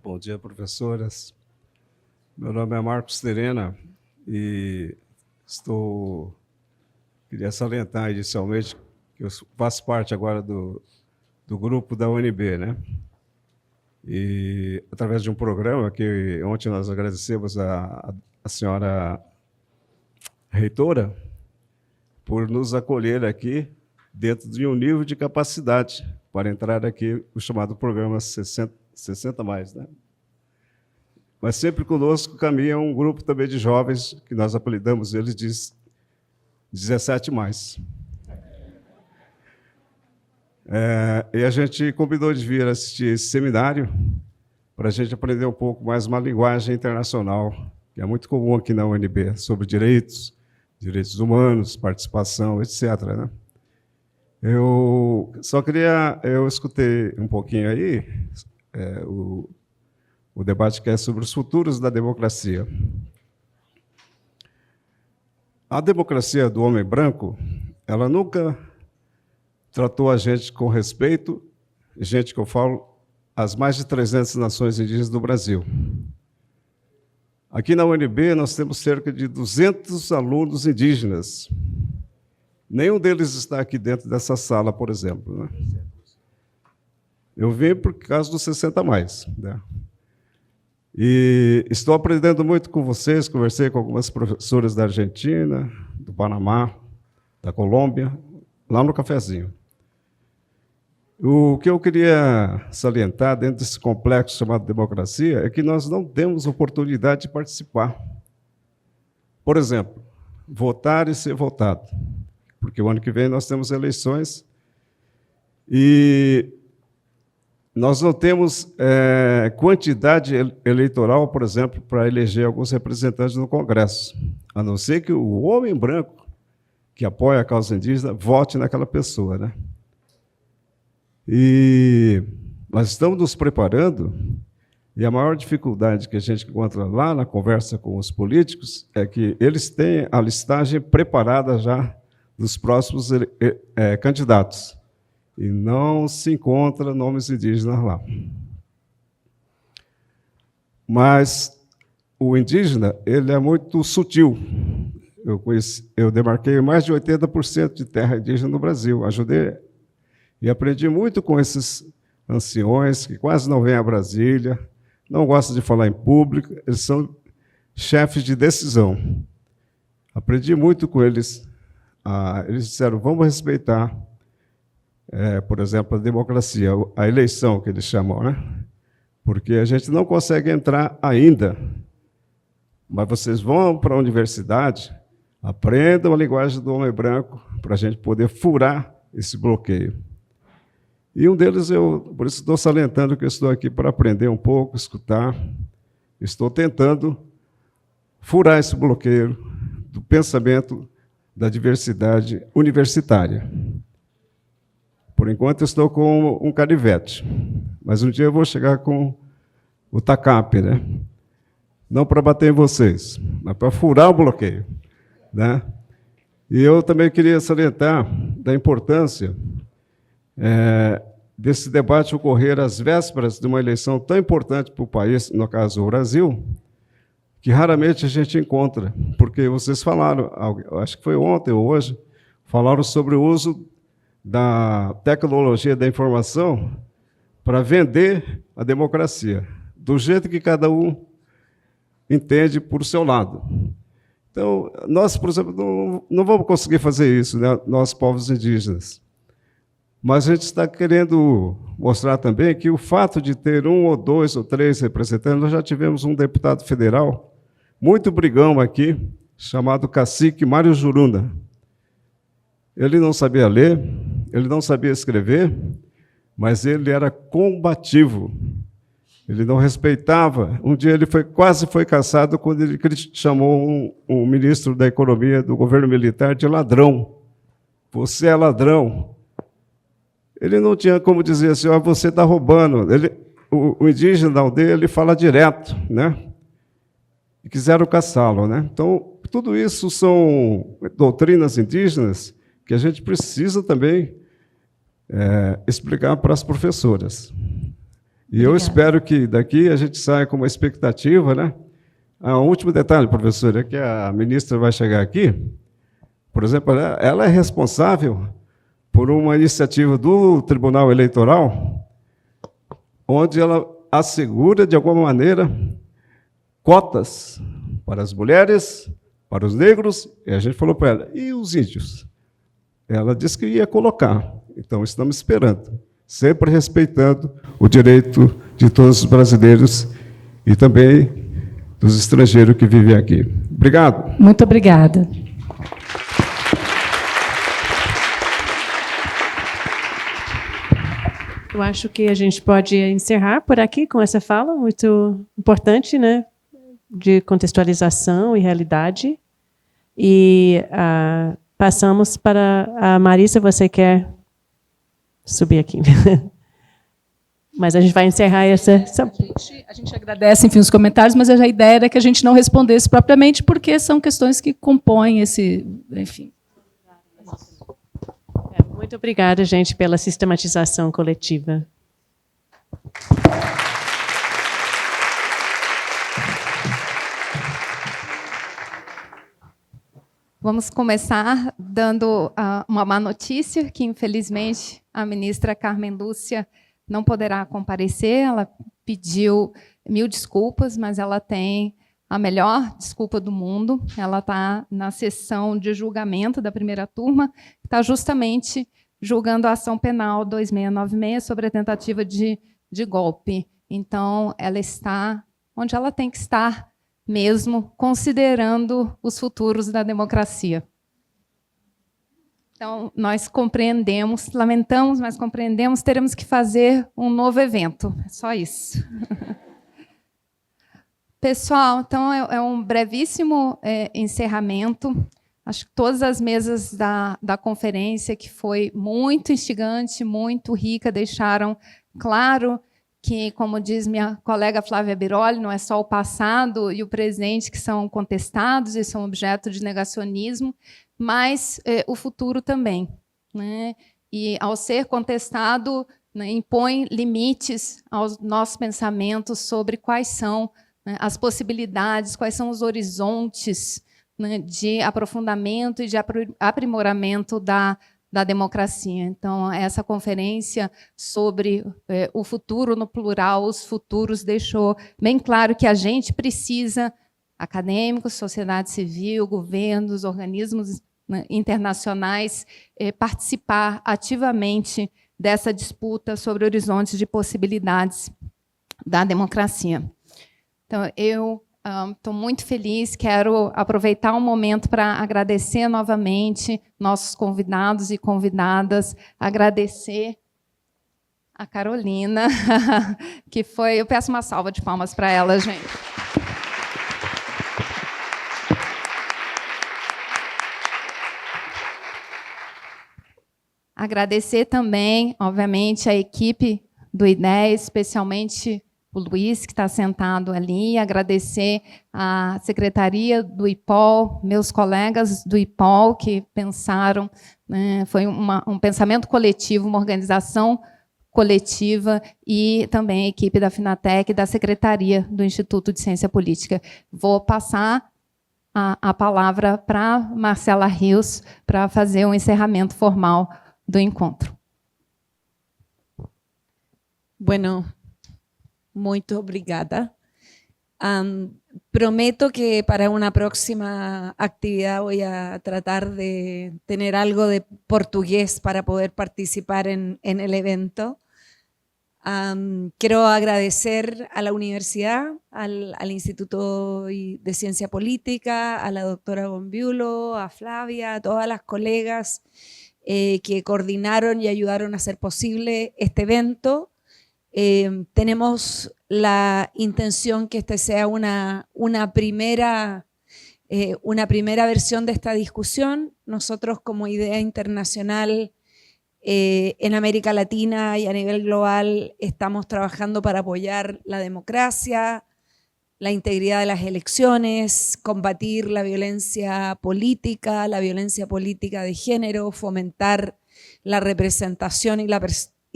Bom dia, professoras. Meu nome é Marcos Terena e queria salientar inicialmente que eu faço parte agora do grupo da UNB, né? E através de um programa que ontem nós agradecemos a senhora reitora por nos acolher aqui dentro de um nível de capacidade para entrar aqui o chamado programa 60 mais, né? Mas sempre conosco caminha um grupo também de jovens que nós apelidamos eles de 17 mais. E a gente combinou de vir assistir esse seminário para a gente aprender um pouco mais uma linguagem internacional, que é muito comum aqui na UNB, sobre direitos humanos, participação, etc., né? Eu só queria... Eu escutei um pouquinho aí o debate que é sobre os futuros da democracia. A democracia do homem branco, ela nunca tratou a gente com respeito, gente que eu falo, as mais de 300 nações indígenas do Brasil. Aqui na UNB, nós temos cerca de 200 alunos indígenas. Nenhum deles está aqui dentro dessa sala, por exemplo, né? Eu vim por causa dos 60 mais, né? E estou aprendendo muito com vocês, conversei com algumas professoras da Argentina, do Panamá, da Colômbia, lá no cafezinho. O que eu queria salientar dentro desse complexo chamado democracia é que nós não temos oportunidade de participar. Por exemplo, votar e ser votado. Porque o ano que vem nós temos eleições e nós não temos quantidade eleitoral, por exemplo, para eleger alguns representantes no Congresso, a não ser que o homem branco que apoia a causa indígena vote naquela pessoa, né? E nós estamos nos preparando, e a maior dificuldade que a gente encontra lá na conversa com os políticos é que eles têm a listagem preparada já dos próximos candidatos, e não se encontra nomes indígenas lá. Mas o indígena, ele é muito sutil. Eu demarquei mais de 80% de terra indígena no Brasil, ajudei e aprendi muito com esses anciões que quase não vêm a Brasília, não gostam de falar em público, eles são chefes de decisão. Aprendi muito com eles. Eles disseram, vamos respeitar, por exemplo, a democracia, a eleição que eles chamam, né? Porque a gente não consegue entrar ainda, mas vocês vão para a universidade, aprendam a linguagem do homem branco para a gente poder furar esse bloqueio. E um deles, por isso estou salientando que eu estou aqui para aprender um pouco, escutar, estou tentando furar esse bloqueio do pensamento da diversidade universitária. Por enquanto, eu estou com um canivete, mas um dia eu vou chegar com o tacape, né? Não para bater em vocês, mas para furar o bloqueio, né? E eu também queria salientar da importância desse debate ocorrer às vésperas de uma eleição tão importante para o país, no caso o Brasil, que raramente a gente encontra, porque vocês falaram, acho que foi ontem ou hoje, falaram sobre o uso da tecnologia da informação para vender a democracia, do jeito que cada um entende por seu lado. Então, nós, por exemplo, não vamos conseguir fazer isso, né, nós, povos indígenas. Mas a gente está querendo mostrar também que o fato de ter 1 ou 2 ou 3 representantes, nós já tivemos um deputado federal, muito brigão aqui, chamado cacique Mário Juruna. Ele não sabia ler, ele não sabia escrever, mas ele era combativo. Ele não respeitava. Um dia ele quase foi caçado quando ele chamou um ministro da Economia do governo militar de ladrão. Você é ladrão. Ele não tinha como dizer assim, você está roubando. O indígena da aldeia, ele fala direto, né? E quiseram caçá-lo, né? Então, tudo isso são doutrinas indígenas que a gente precisa também explicar para as professoras. E eu espero que daqui a gente saia com uma expectativa, né? Um último detalhe, professora, é que a ministra vai chegar aqui, por exemplo, ela é responsável por uma iniciativa do Tribunal Eleitoral, onde ela assegura, de alguma maneira, cotas para as mulheres, para os negros, e a gente falou para ela, e os índios? Ela disse que ia colocar, então estamos esperando, sempre respeitando o direito de todos os brasileiros e também dos estrangeiros que vivem aqui. Obrigado. Muito obrigada. Eu acho que a gente pode encerrar por aqui com essa fala muito importante, né, de contextualização e realidade. E passamos para a Marisa. Você quer subir aqui. Mas a gente vai encerrar essa... A gente agradece, enfim, os comentários, mas a ideia era que a gente não respondesse propriamente, porque são questões que compõem esse... Enfim. Muito obrigada, gente, pela sistematização coletiva. Vamos começar dando uma má notícia, que infelizmente a ministra Carmen Lúcia não poderá comparecer. Ela pediu 1000 desculpas, mas ela tem a melhor desculpa do mundo. Ela está na sessão de julgamento da primeira turma, que está justamente julgando a ação penal 2696 sobre a tentativa de golpe. Então, ela está onde ela tem que estar, mesmo considerando os futuros da democracia. Então, nós compreendemos, lamentamos, mas compreendemos, teremos que fazer um novo evento. É só isso. Pessoal, então é um brevíssimo encerramento. Acho que todas as mesas da conferência, que foi muito instigante, muito rica, deixaram claro que, como diz minha colega Flávia Biroli, não é só o passado e o presente que são contestados e são objeto de negacionismo, mas o futuro também, né? E, ao ser contestado, né, impõe limites aos nossos pensamentos sobre quais são, né, as possibilidades, quais são os horizontes, né, de aprofundamento e de aprimoramento da democracia. Então, essa conferência sobre o futuro no plural, os futuros, deixou bem claro que a gente precisa, acadêmicos, sociedade civil, governos, organismos, né, internacionais, participar ativamente dessa disputa sobre horizontes de possibilidades da democracia. Então, eu estou muito feliz, quero aproveitar um momento para agradecer novamente nossos convidados e convidadas, agradecer a Carolina, que foi... Eu peço uma salva de palmas para ela, gente. Agradecer também, obviamente, a equipe do IDEA, especialmente o Luiz, que está sentado ali, agradecer a secretaria do IPOL, meus colegas do IPOL, que pensaram, né, foi um pensamento coletivo, uma organização coletiva, e também a equipe da Finatec e da secretaria do Instituto de Ciência Política. Vou passar a palavra para Marcela Rios para fazer um encerramento formal do encontro. Bueno, muito obrigada. Prometo que para una próxima actividad voy a tratar de tener algo de portugués para poder participar en el evento. Quiero agradecer a la universidad, al Instituto de Ciencia Política, a la doctora Bonviulo, a Flavia, a todas las colegas que coordinaron y ayudaron a hacer posible este evento. Tenemos la intención que este sea una primera versión de esta discusión. Nosotros, como Idea Internacional en América Latina y a nivel global, estamos trabajando para apoyar la democracia, la integridad de las elecciones, combatir la violencia política de género, fomentar la representación y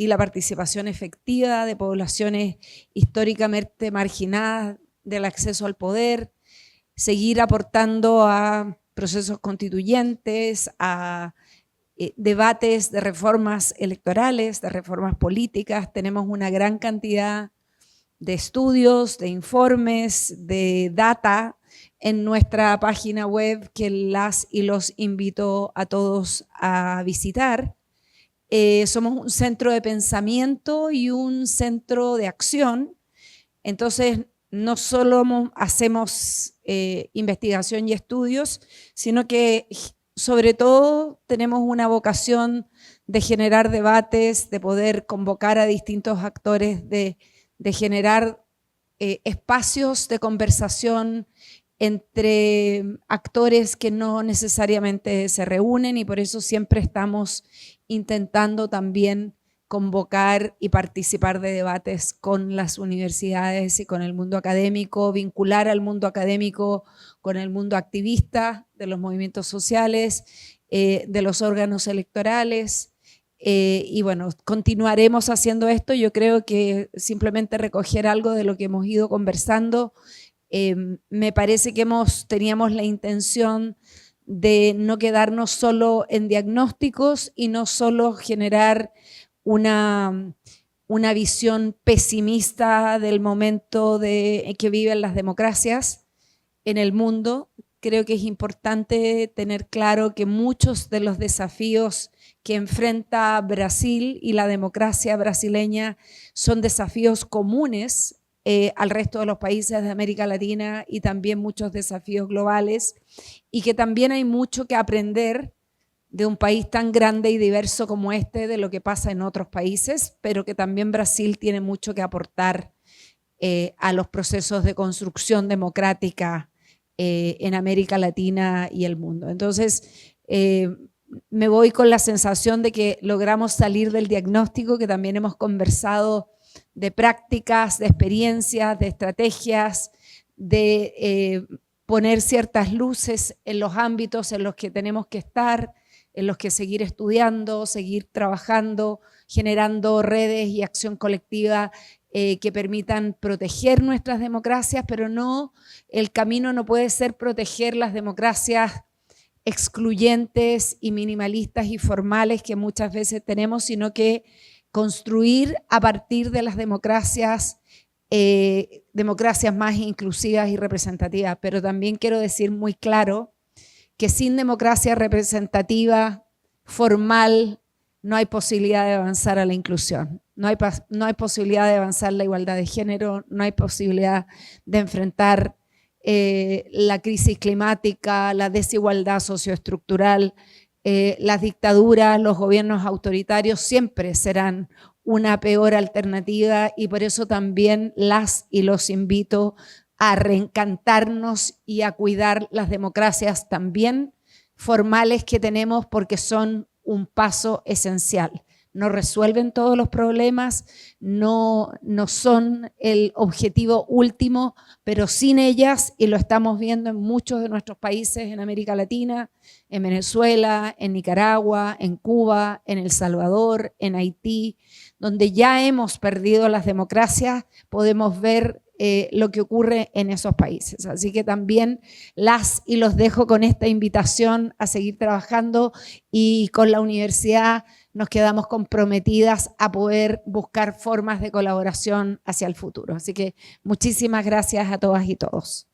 la participación efectiva de poblaciones históricamente marginadas del acceso al poder, seguir aportando a procesos constituyentes, a debates de reformas electorales, de reformas políticas. Tenemos una gran cantidad de estudios, de informes, de data en nuestra página web que las y los invito a todos a visitar. Somos un centro de pensamiento y un centro de acción. Entonces, no solo hacemos investigación y estudios, sino que sobre todo tenemos una vocación de generar debates, de poder convocar a distintos actores, de generar espacios de conversación entre actores que no necesariamente se reúnen, y por eso siempre estamos intentando también convocar y participar de debates con las universidades y con el mundo académico, vincular al mundo académico con el mundo activista de los movimientos sociales, de los órganos electorales. Y bueno, continuaremos haciendo esto. Yo creo que simplemente recoger algo de lo que hemos ido conversando. Me parece que teníamos la intención de no quedarnos solo en diagnósticos y no solo generar una visión pesimista del momento que viven las democracias en el mundo. Creo que es importante tener claro que muchos de los desafíos que enfrenta Brasil y la democracia brasileña son desafíos comunes al resto de los países de América Latina y también muchos desafíos globales, y que también hay mucho que aprender de un país tan grande y diverso como este, de lo que pasa en otros países, pero que también Brasil tiene mucho que aportar a los procesos de construcción democrática en América Latina y el mundo. Entonces, me voy con la sensación de que logramos salir del diagnóstico, que también hemos conversado de prácticas, de experiencias, de estrategias, de poner ciertas luces en los ámbitos en los que tenemos que estar, en los que seguir estudiando, seguir trabajando, generando redes y acción colectiva que permitan proteger nuestras democracias, pero el camino no puede ser proteger las democracias excluyentes y minimalistas y formales que muchas veces tenemos, sino que construir a partir de las democracias más inclusivas y representativas. Pero también quiero decir muy claro que sin democracia representativa, formal, no hay posibilidad de avanzar a la inclusión. No hay posibilidad de avanzar la igualdad de género, no hay posibilidad de enfrentar la crisis climática, la desigualdad socioestructural, las dictaduras, los gobiernos autoritarios siempre serán una peor alternativa, y por eso también los invito a reencantarnos y a cuidar las democracias también formales que tenemos, porque son un paso esencial. No resuelven todos los problemas, no son el objetivo último, pero sin ellas, y lo estamos viendo en muchos de nuestros países en América Latina, en Venezuela, en Nicaragua, en Cuba, en El Salvador, en Haití, donde ya hemos perdido las democracias, podemos ver lo que ocurre en esos países. Así que también los dejo con esta invitación a seguir trabajando, y con la universidad nos quedamos comprometidas a poder buscar formas de colaboración hacia el futuro. Así que muchísimas gracias a todas y todos.